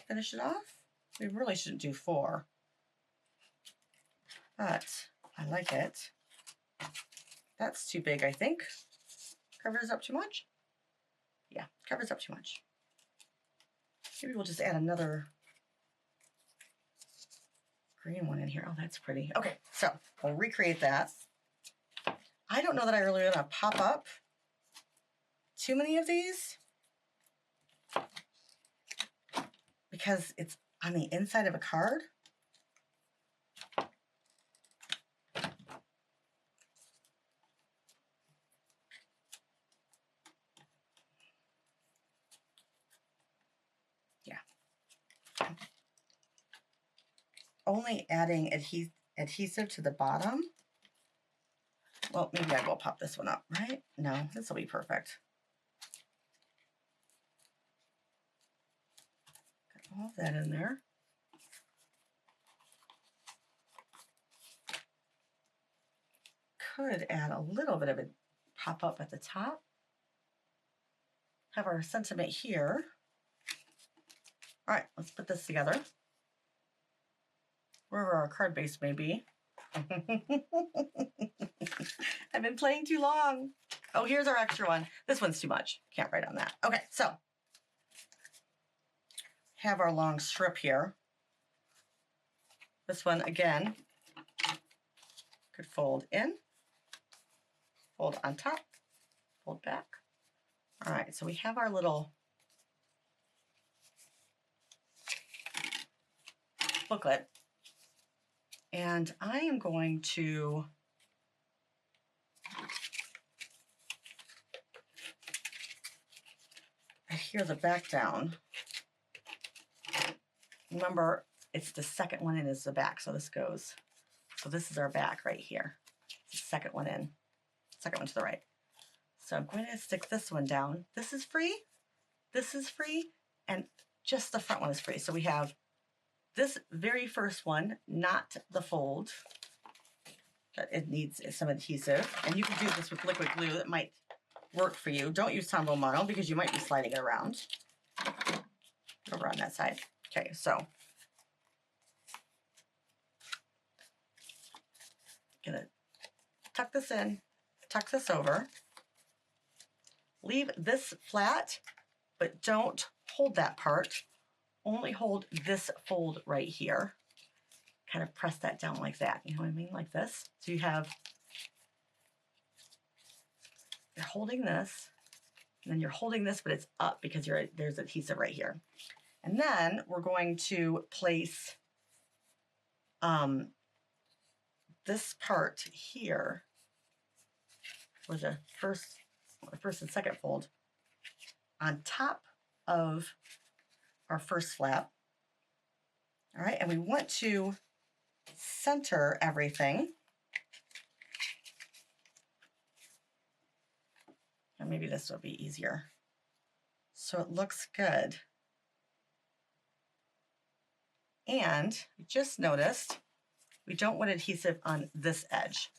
finish it off. We really shouldn't do 4. But I like it. That's too big, I think. Covers up too much? Yeah, covers up too much. Maybe we'll just add another green one in here. Oh, that's pretty. Okay, so we'll recreate that. I don't know that I really want to pop up too many of these because it's on the inside of a card. Yeah. Only adding adhesive to the bottom. Well, maybe I will pop this one up, right? No, this will be perfect. Got all of that in there. Could add a little bit of a pop up at the top. Have our sentiment here. All right, let's put this together. Wherever our card base may be. I've been playing too long. Oh, here's our extra one. This one's too much. Can't write on that. Okay, so have our long strip here. This one, again, could fold in, fold on top, fold back. All right, so we have our little booklet. And I am going to adhere the back down. Remember, it's the second one in is the back, so this goes. So this is our back right here. The second one in, second one to the right. So I'm going to stick this one down. This is free, and just the front one is free. So we have this very first one, not the fold, but it needs some adhesive. And you can do this with liquid glue. That might work for you. Don't use Tombow Mono because you might be sliding it around. Over on that side. Okay, so gonna tuck this in, tuck this over, leave this flat, but don't hold that part. Only hold this fold right here. Kind of press that down like that. You know what I mean? Like this. So you're holding this, and then you're holding this, but it's up because there's adhesive right here. And then we're going to place this part here for the first and second fold on top of our first flap. All right, and we want to center everything. And maybe this will be easier. So it looks good. And we just noticed we don't want adhesive on this edge.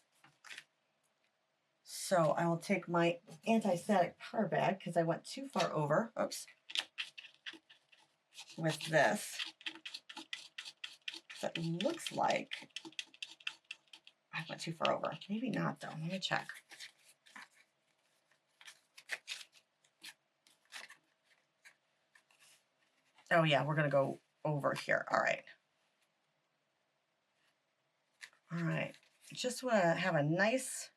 So I will take my anti-static powder bag because I went too far over, oops, with this. That looks like I went too far over. Maybe not though, let me check. Oh yeah, we're gonna go over here, all right. All right, just wanna have a nice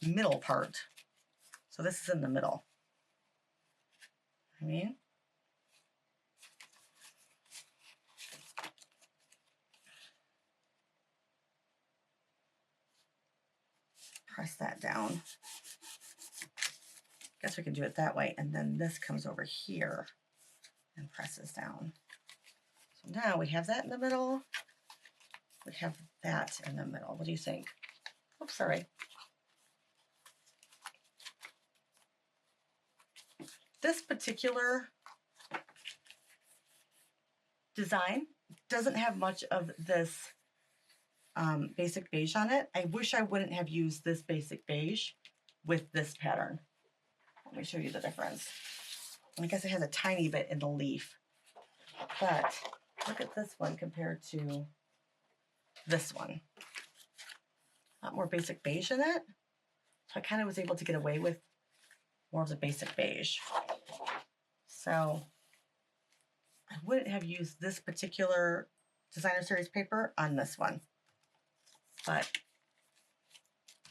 middle part. So this is in the middle. I mean, press that down. Guess we can do it that way, and then this comes over here and presses down. So now we have that in the middle. We have that in the middle. What do you think? Oops, sorry. This particular design doesn't have much of this basic beige on it. I wish I wouldn't have used this basic beige with this pattern. Let me show you the difference. I guess it has a tiny bit in the leaf, but look at this one compared to this one. A lot more basic beige in it. So I kind of was able to get away with more of the basic beige. So I wouldn't have used this particular designer series paper on this one, but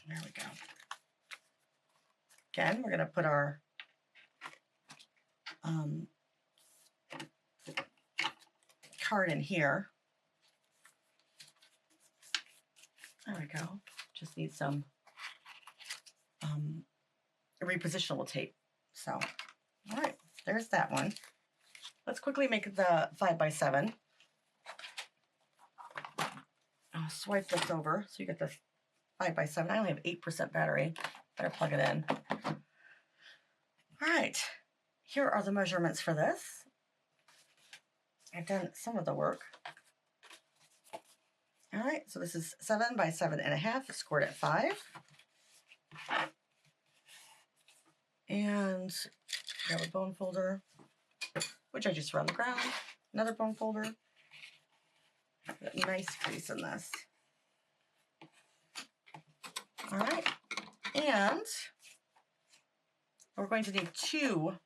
there we go. Again, we're going to put our card in here. There we go. Just need some repositionable tape. So, all right, there's that one. Let's quickly make the 5x7. I'll swipe this over so you get the 5x7. I only have 8% battery. Better plug it in. All right, here are the measurements for this. I've done some of the work. All right, so this is 7 by 7.5, scored at 5. And grab a bone folder, which I just threw on the ground. Another bone folder. Nice crease in this. All right, and we're going to need 2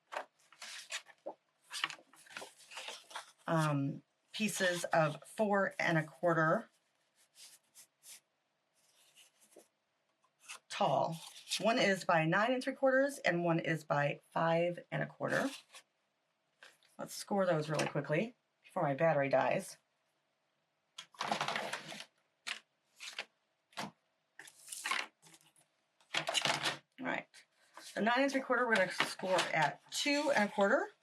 pieces of 4 1/4 tall. One is by 9 3/4 and one is by 5 1/4. Let's score those really quickly before my battery dies. All right, the 9 3/4 we're going to score at 2 1/4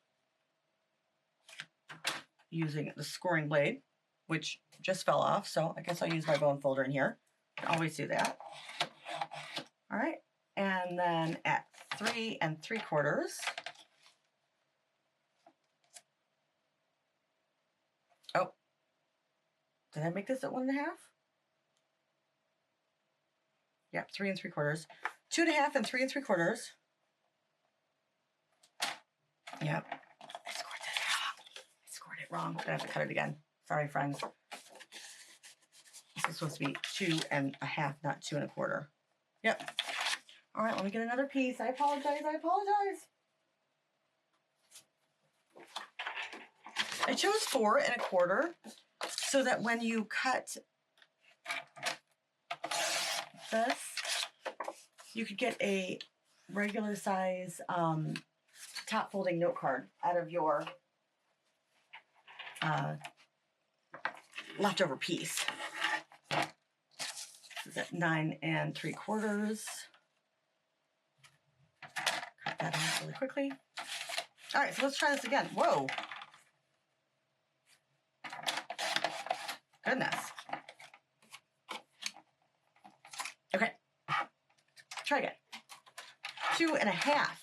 using the scoring blade, which just fell off. So I guess I'll use my bone folder in here. I can always do that. All right, and then at 3 3/4, Did I make this at 1.5? Yep, 3 3/4. 2.5 and 3 3/4. Yep. I scored it wrong. I'm gonna have to cut it again. Sorry, friends. This is supposed to be 2.5, not 2 1/4. Yep. All right, let me get another piece. I apologize. I chose 4 1/4 so that when you cut this, you could get a regular size top folding note card out of your leftover piece. This is at 9 3/4. Cut that off really quickly. All right, so let's try this again. Whoa. Goodness. Okay. Try again. 2.5.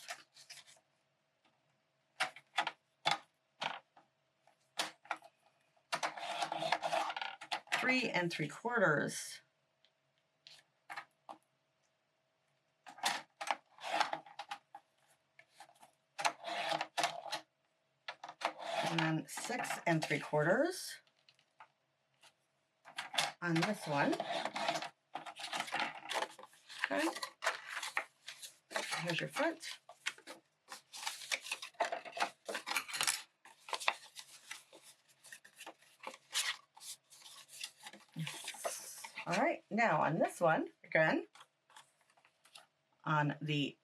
3 3/4. And then 6 3/4 on this one. Okay. Here's your front. All right, now on this one, again, on the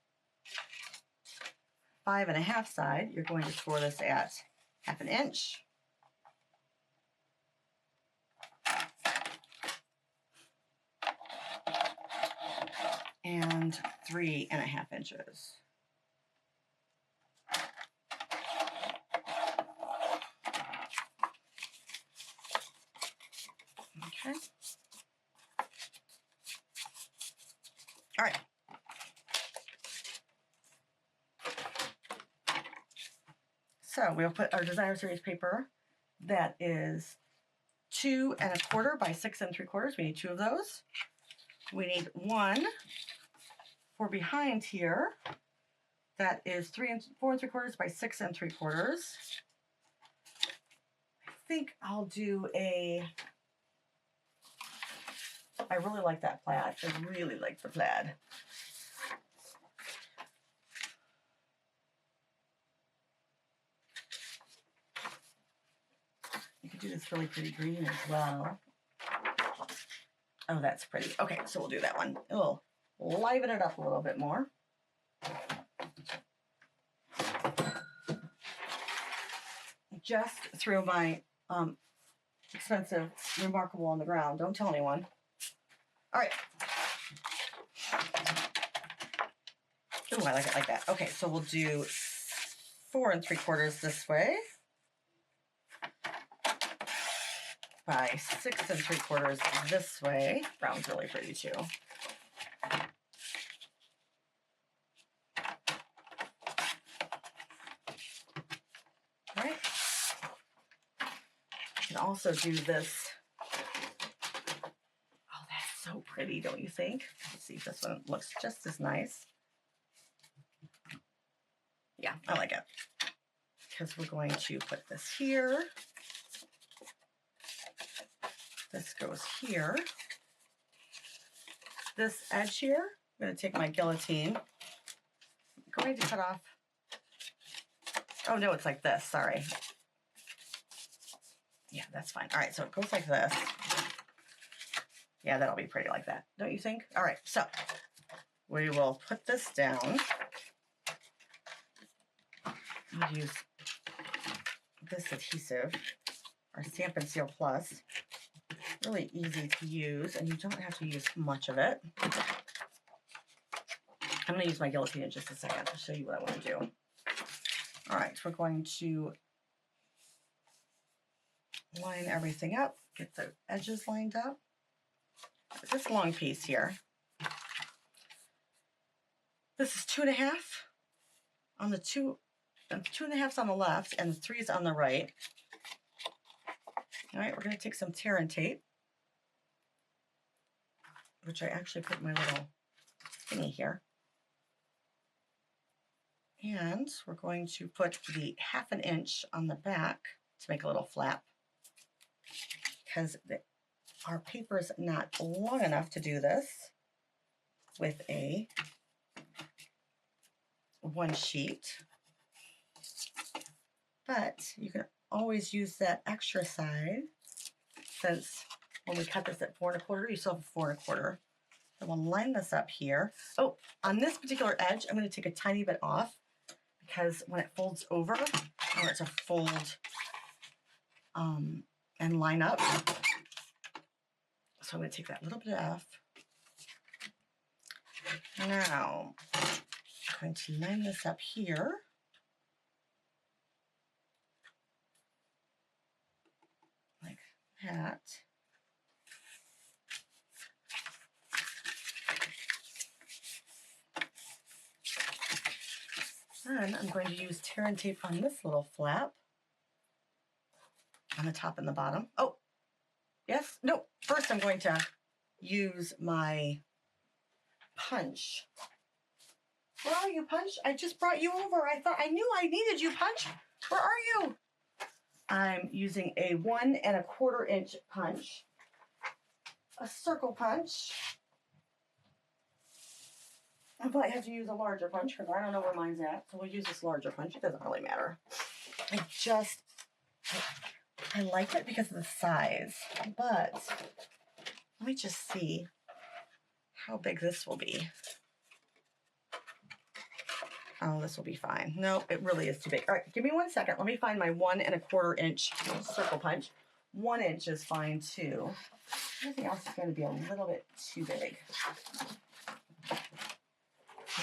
5 1/2 side, you're going to score this at 1/2 inch. And 3 1/2 inches. Okay. All right. So we'll put our designer series paper that is 2 1/4 by 6 3/4. We need 2 of those. We need 1 for behind here. That is 4 3/4 by 6 3/4. I think I'll do I really like that plaid. I really like the plaid. You could do this really pretty green as well. Oh, that's pretty. Okay, so we'll do that one. It'll liven it up a little bit more. Just threw my expensive Remarkable on the ground. Don't tell anyone. All right. Oh, I like it like that. Okay, so we'll do 4 3/4 this way by 6 3/4 this way. Brown's really pretty too. All right. You can also do this. Oh, that's so pretty, don't you think? Let's see if this one looks just as nice. Yeah, I like it. Because we're going to put this here. This goes here. This edge here, I'm going to take my guillotine. I'm going to cut off. Oh, no, it's like this. Sorry. Yeah, that's fine. All right, so it goes like this. Yeah, that'll be pretty like that, don't you think? All right, so we will put this down. I'll use this adhesive, our Stampin' Seal Plus. Really easy to use, and you don't have to use much of it. I'm going to use my guillotine in just a second to show you what I want to do. All right, we're going to line everything up, get the edges lined up. This long piece here. This is 2 1/2 on the 2 2 1/2 on the left, and 3 on the right. All right, we're going to take some tear and tape, which I actually put in my little thingy here. And we're going to put the 1/2 inch on the back to make a little flap, because our paper is not long enough to do this with a one sheet. But you can always use that extra side, since when we cut this at 4 1/4, you still have 4 1/4. So we'll line this up here. Oh, on this particular edge, I'm going to take a tiny bit off, because when it folds over, I want it to fold and line up. So I'm going to take that little bit off. Now, I'm going to line this up here. Like that. Then I'm going to use tear and tape on this little flap on the top and the bottom. Oh, yes, no, first I'm going to use my punch. Where are you, Punch? I just brought you over. I knew I needed you, Punch. Where are you? I'm using a 1 1/4 inch punch, a circle punch. I might have to use a larger punch because I don't know where mine's at. So we'll use this larger punch. It doesn't really matter. I like it because of the size, but let me just see how big this will be. Oh, this will be fine. No, it really is too big. All right, give me 1 second. Let me find my 1 1/4 inch circle punch. 1 inch is fine too. Everything else is going to be a little bit too big.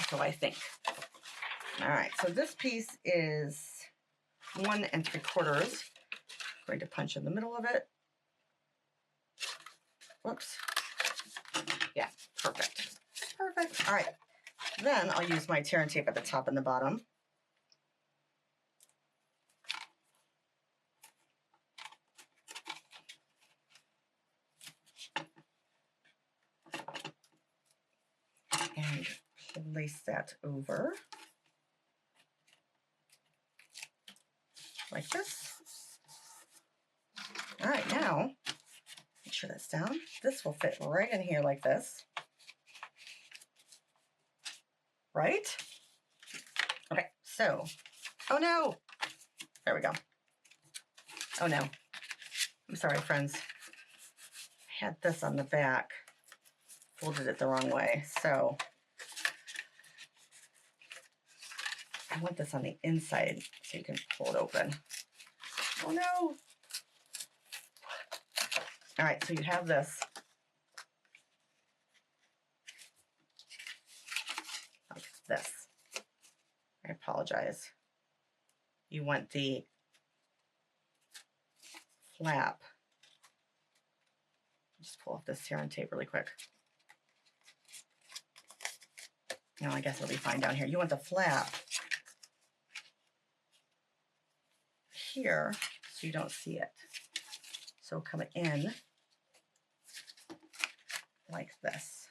So I think. All right, so this piece is 1 3/4. I'm going to punch in the middle of it. Whoops. Yeah, perfect. Perfect. All right. Then I'll use my tear and tape at the top and the bottom. And place that over like this. All right, now make sure that's down. This will fit right in here like this. Right? Okay, so, oh no, there we go. Oh no, I'm sorry, friends. I had this on the back, folded it the wrong way, so I want this on the inside so you can pull it open. Oh no. All right, so you have this. Like this. I apologize. You want the flap. Just pull off this tear and tape really quick. No, I guess it'll be fine down here. You want the flap here so you don't see it. So come in like this.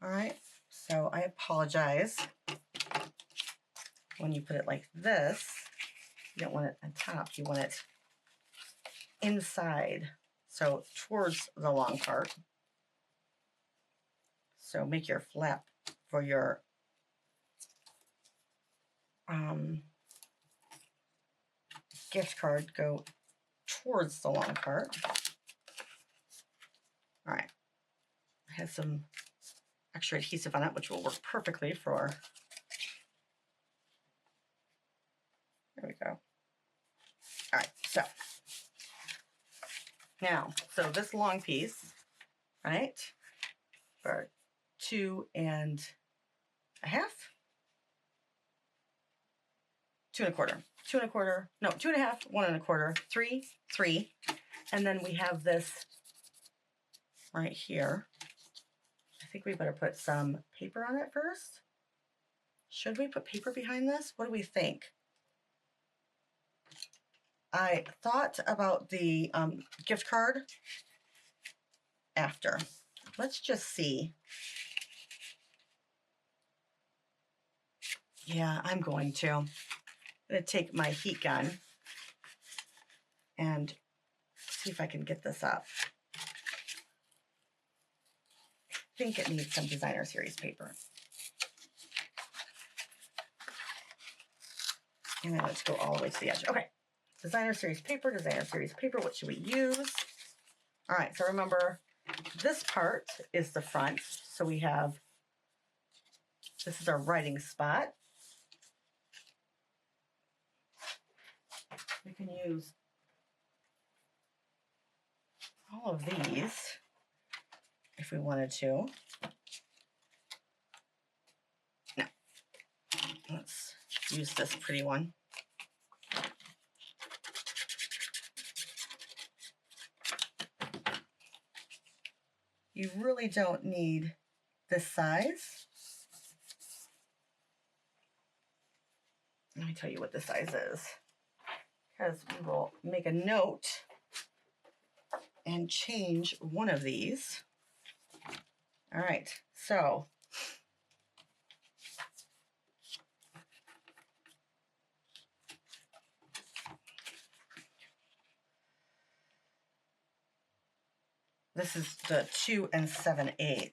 All right, so I apologize. When you put it like this, you don't want it on top, you want it inside, so towards the long part. So make your flap for your gift card go towards the long part. All right, I have some extra adhesive on it, which will work perfectly for, there we go. All right, so now, so this long piece, right, for 2 1/2, 2 1/4, 2 1/4, no, 2 1/2, 1 1/4, 3, 3, and then we have this right here. I think we better put some paper on it first. Should we put paper behind this? What do we think? I thought about the gift card after. Let's just see. Yeah, I'm going to take my heat gun and see if I can get this up. I think it needs some designer series paper. And then let's go all the way to the edge. Okay, designer series paper, what should we use? All right, so remember, this part is the front. So we have, this is our writing spot. We can use all of these if we wanted to. No, let's use this pretty one. You really don't need this size. Let me tell you what the size is, because we will make a note and change one of these. All right, so this is the 2 7/8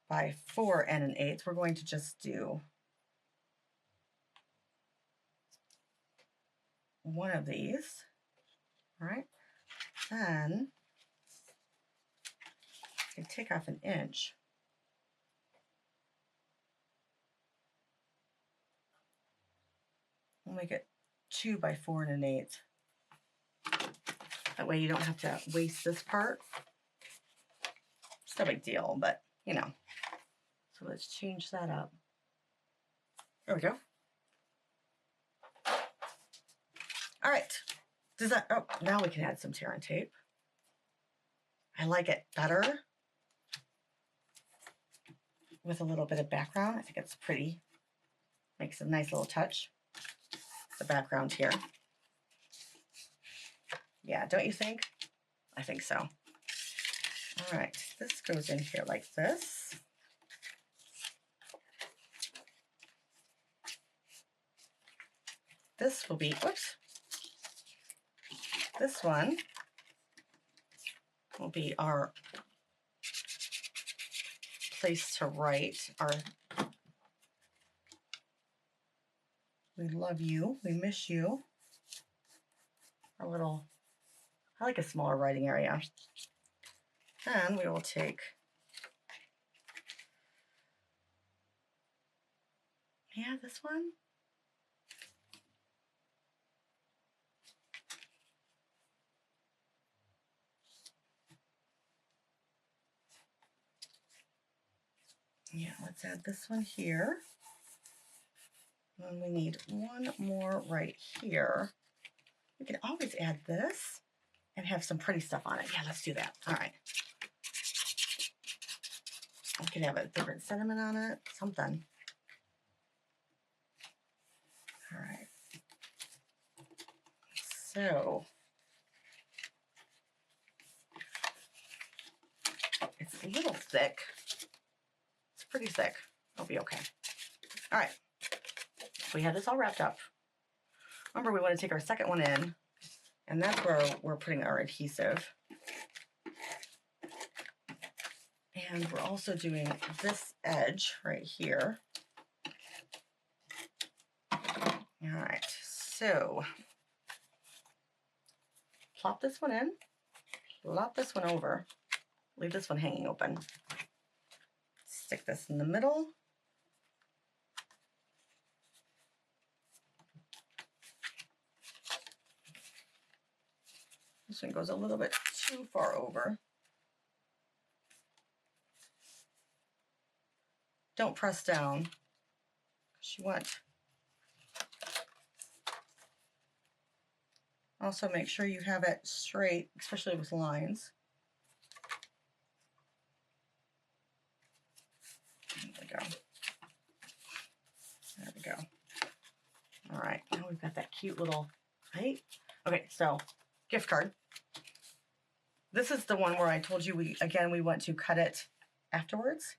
by 4 1/8. We're going to just do one of these. All right, then I take off an inch. We'll make it 2 by 4 1/8. That way you don't have to waste this part. It's no big deal, but you know. So let's change that up. There we go. All right. Does that, oh, now we can add some tear and tape. I like it better with a little bit of background. I think it's pretty. Makes a nice little touch. The background here. Yeah, don't you think? I think so. All right, this goes in here like this. This will be, whoops. This one will be our place to write our "We love you, we miss you." Our little, I like a smaller writing area. And we will take, yeah, this one. Yeah, let's add this one here. And we need one more right here. We can always add this and have some pretty stuff on it. Yeah, let's do that. All right. We can have a different sentiment on it, something. All right. So it's a little thick. It's pretty thick. It'll be okay. All right. We have this all wrapped up. Remember, we want to take our second one in, and that's where we're putting our adhesive. And we're also doing this edge right here. All right, so plop this one in, plop this one over, leave this one hanging open. Stick this in the middle. This one goes a little bit too far over. Don't press down, because you want. Also make sure you have it straight, especially with lines. There we go. There we go. All right, now we've got that cute little, right? Okay, so gift card. This is the one where I told you we want to cut it afterwards.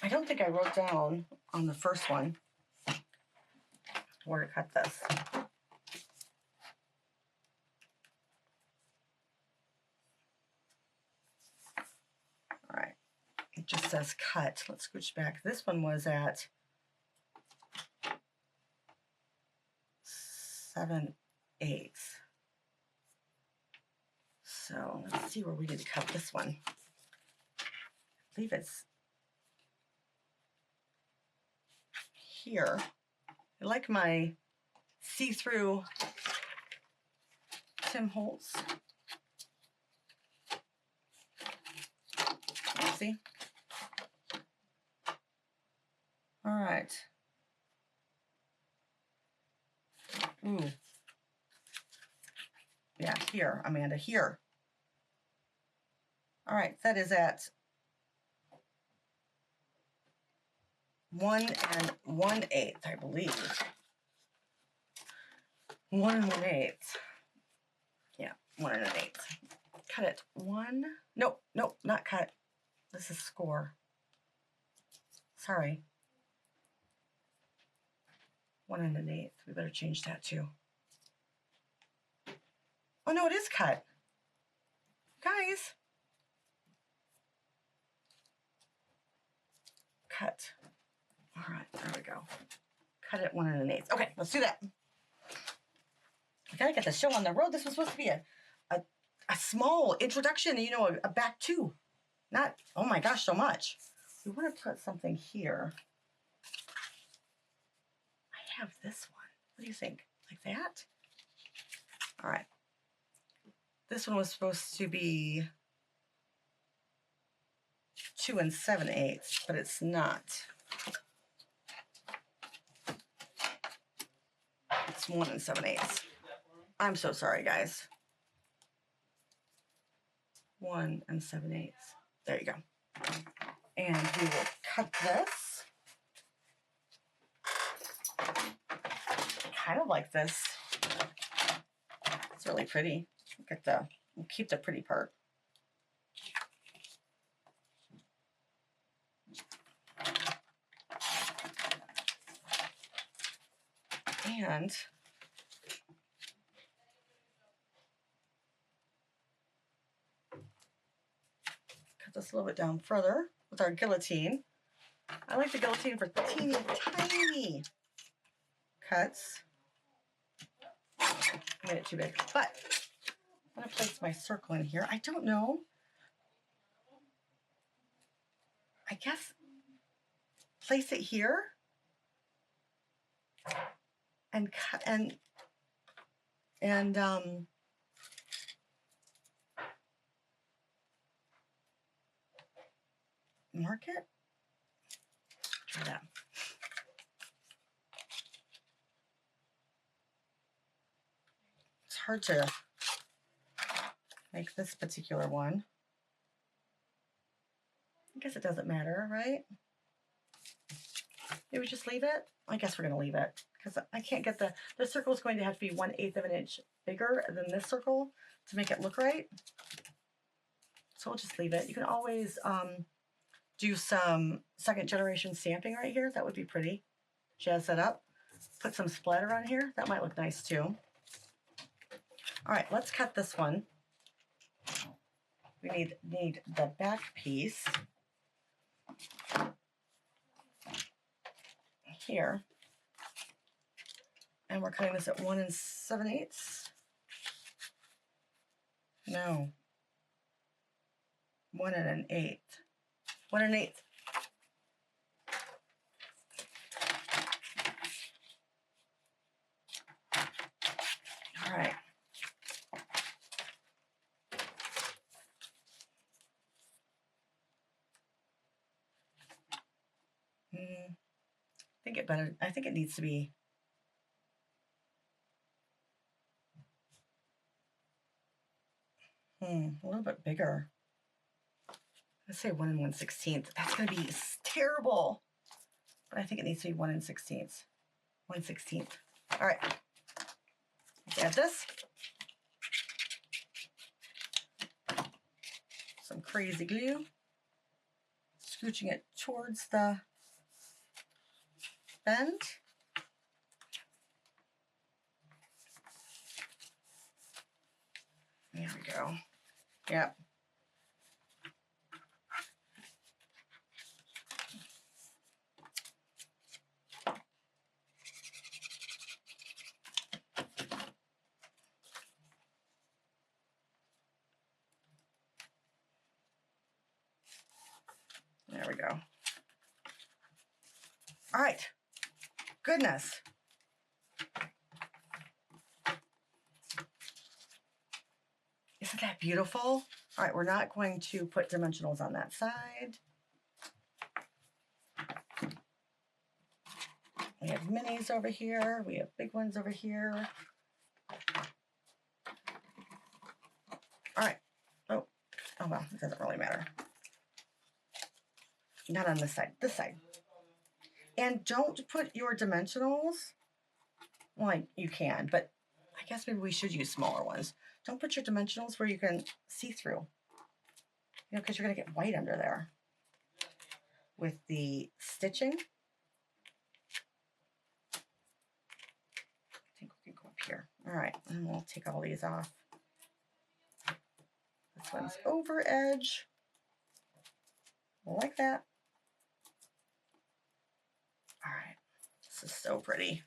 I don't think I wrote down on the first one where to cut this. All right, it just says cut. Let's scooch back. This one was at 7/8. So let's see where we need to cut this one. I believe it's here. I like my see-through Tim Holtz. Let's see. All right. Ooh. Yeah, here, Amanda, here. All right, that is at 1 1/8, I believe. 1 1/8. Yeah, 1 1/8. Cut it. 1. Nope, not cut. This is score. Sorry. 1 1/8. We better change that too. Oh no, it is cut. Guys. Cut. All right, there we go. Cut it 1 1/8. Okay, let's do that. I gotta get the show on the road. This was supposed to be a small introduction, you know, a back two. Not, oh my gosh, so much. We want to put something here. I have this one. What do you think? Like that? All right. This one was supposed to be 2 7/8, but it's not. It's 1 7/8. I'm so sorry, guys. 1 7/8. There you go. And we will cut this. Kind of like this. It's really pretty. We'll keep the pretty part. And cut this a little bit down further with our guillotine. I like the guillotine for teeny tiny cuts. I made it too big, but I'm going to place my circle in here. I don't know. I guess place it here and cut and mark it. Try that. It's hard to make this particular one. I guess it doesn't matter, right? Maybe just leave it? I guess we're going to leave it because I can't get the circle is going to have to be 1/8 of an inch bigger than this circle to make it look right. So we'll just leave it. You can always do some second generation stamping right here. That would be pretty. Jazz that up. Put some splatter on here. That might look nice too. All right, let's cut this one. We need the back piece here. And we're cutting this at 1 7/8. No. 1 1/8. 1 1/8. All right. I think it needs to be a little bit bigger. Let's say 1 1/16. That's going to be terrible. But I think it needs to be 1 1/16. 1/16. All right, let's add this. Some crazy glue. Scooching it towards the bend. There we go. Yep. There we go. All right. Goodness. Isn't that beautiful? All right, we're not going to put dimensionals on that side. We have minis over here. We have big ones over here. All right. Oh well, it doesn't really matter. Not on this side, this side. And don't put your dimensionals, well, you can, but I guess maybe we should use smaller ones. Don't put your dimensionals where you can see through, you know, because you're going to get white under there with the stitching. I think we can go up here. All right, and we'll take all these off. This one's over edge, like that. All right, this is so pretty.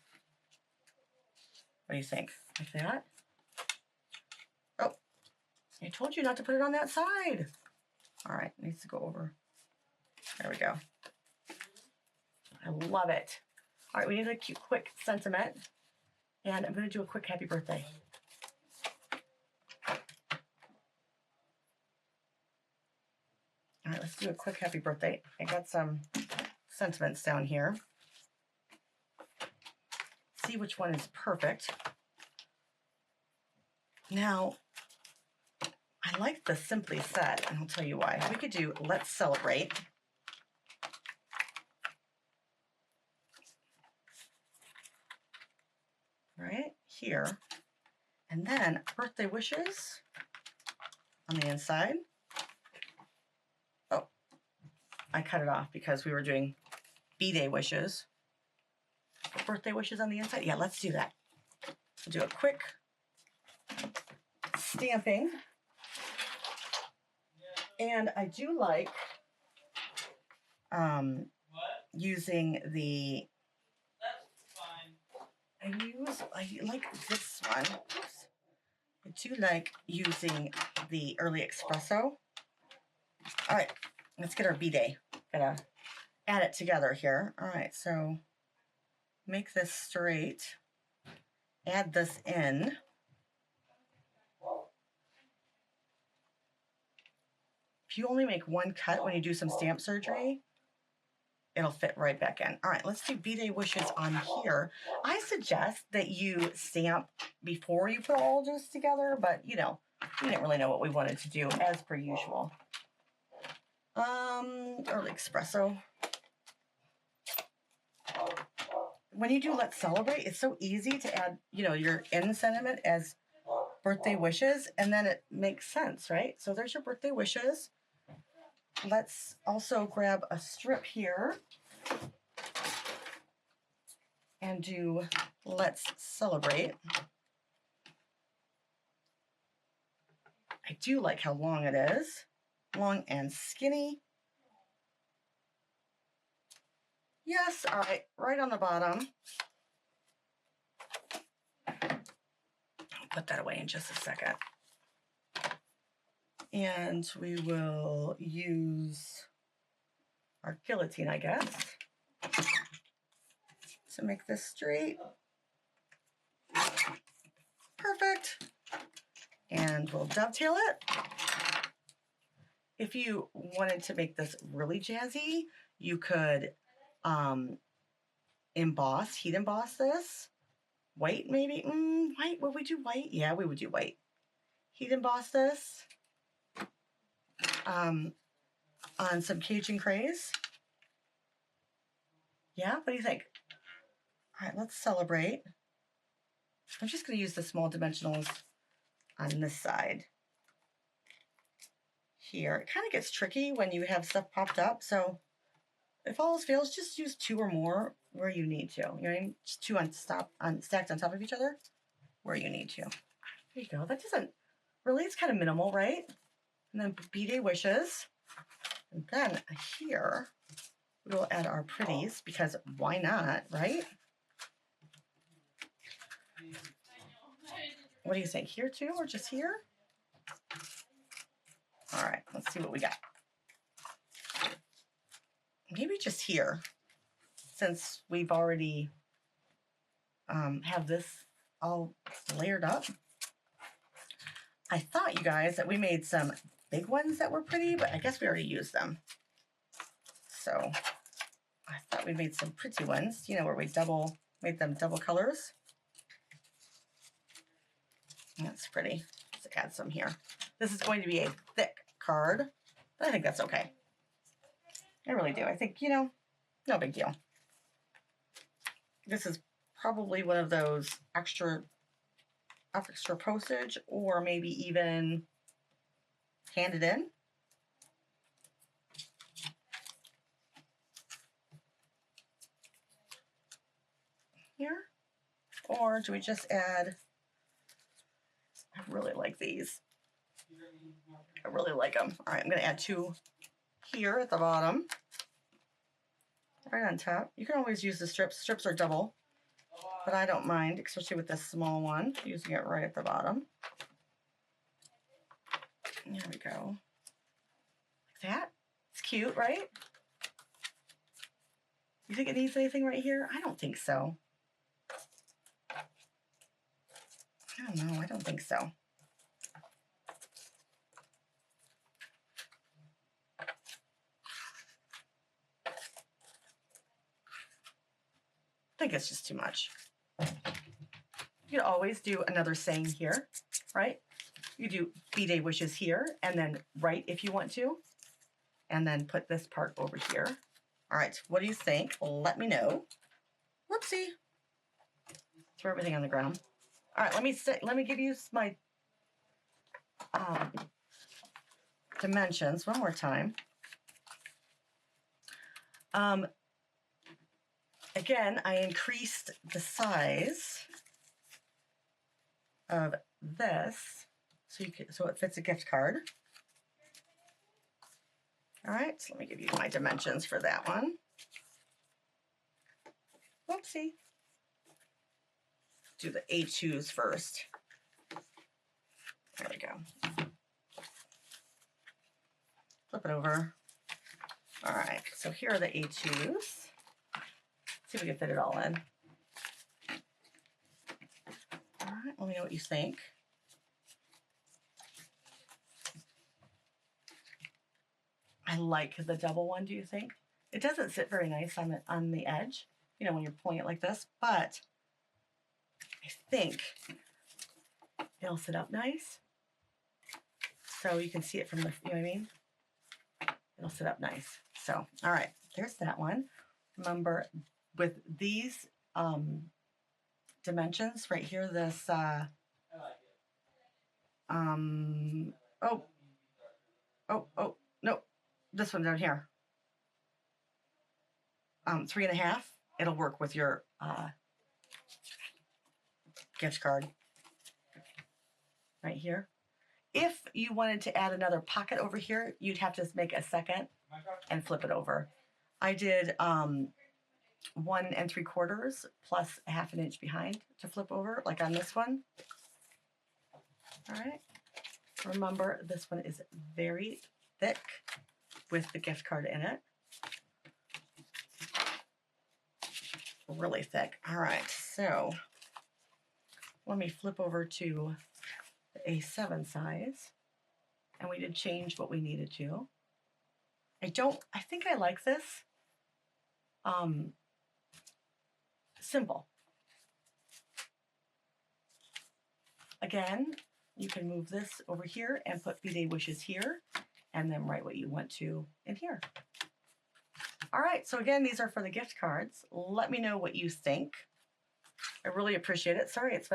What do you think? Like that? Oh, I told you not to put it on that side. All right, it needs to go over. There we go. I love it. All right, we need a cute, quick sentiment. And I'm going to do a quick happy birthday. All right, let's do a quick happy birthday. I got some sentiments down here. See which one is perfect. Now, I like the Simply set, and I'll tell you why. We could do Let's Celebrate. Right here. And then birthday wishes on the inside. Oh, I cut it off because we were doing B-Day wishes. Birthday wishes on the inside. Yeah, let's do that. We'll do a quick stamping. And I do like using the, I like this one. Oops. I do like using the early espresso. All right, let's get our B-Day. Gotta add it together here. All right, so make this straight. Add this in. If you only make one cut when you do some stamp surgery, it'll fit right back in. All right, let's do B-Day wishes on here. I suggest that you stamp before you put all of this together, but you know, we didn't really know what we wanted to do as per usual. Early espresso. When you do Let's Celebrate, it's so easy to add, you know, your end sentiment as birthday wishes, and then it makes sense, right? So there's your birthday wishes. Let's also grab a strip here and do Let's Celebrate. I do like how long it is. Long and skinny. Yes, all right, right on the bottom. I'll put that away in just a second. And we will use our guillotine, I guess, to make this straight. Perfect. And we'll dovetail it. If you wanted to make this really jazzy, you could emboss, heat emboss this. White, maybe? White, would we do white? Yeah, we would do white. Heat emboss this on some Cajun craze. Yeah, what do you think? All right, let's celebrate. I'm just going to use the small dimensionals on this side here. It kind of gets tricky when you have stuff popped up. So if all else fails, just use 2 or more where you need to. You know what I mean? Just 2 stacked on top of each other where you need to. There you go. That doesn't really, it's kind of minimal, right? And then B-Day wishes. And then here, we will add our pretties because why not, right? What do you think? Here too, or just here? All right, let's see what we got. Maybe just here, since we've already have this all layered up. I thought, you guys, that we made some big ones that were pretty, but I guess we already used them. So I thought we made some pretty ones, you know, where we made them double colors. That's pretty. Let's add some here. This is going to be a thick card, but I think that's okay. I really do. I think, you know, no big deal. This is probably one of those extra postage, or maybe even handed in. Here. Or do we just add, I really like these. I really like them. All right, I'm going to add 2 here at the bottom. Right on top. You can always use the strips. Strips are double, but I don't mind, especially with this small one, using it right at the bottom. There we go. Like that. It's cute, right? You think it needs anything right here? I don't think so. I don't know. I don't think so. I think it's just too much. You could always do another saying here, right? You do B-Day wishes here, and then write if you want to, and then put this part over here. All right, what do you think? Let me know. Whoopsie. Throw everything on the ground. All right, let me give you my dimensions one more time. Again, I increased the size of this so it fits a gift card. All right, so let me give you my dimensions for that one. Whoopsie. Do the A2s first. There we go. Flip it over. All right, so here are the A2s. See if we can fit it all in. All right, let me know what you think. I like the double one, do you think? It doesn't sit very nice on the edge, you know, when you're pulling it like this, but I think it'll sit up nice. So you can see it from the, you know what I mean? It'll sit up nice. So, all right, there's that one. Remember, with these dimensions right here, this, no, this one down here, 3.5, it'll work with your gift card right here. If you wanted to add another pocket over here, you'd have to make a second and flip it over. I did 1 3/4 plus a 1/2 inch behind to flip over, like on this one. All right. Remember, this one is very thick with the gift card in it. Really thick. All right, so let me flip over to the A7 size, and we did change what we needed to. I think I like this simple. Again, you can move this over here and put B-Day wishes here, and then write what you want to in here. All right, so again, these are for the gift cards. Let me know what you think. I really appreciate it. Sorry, it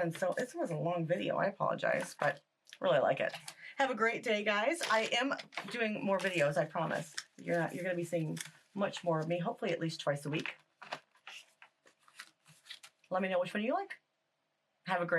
was a long video. I apologize, but really like it. Have a great day, guys. I am doing more videos, I promise. You're going to be seeing much more of me, hopefully at least twice a week. Let me know which one you like. Have a great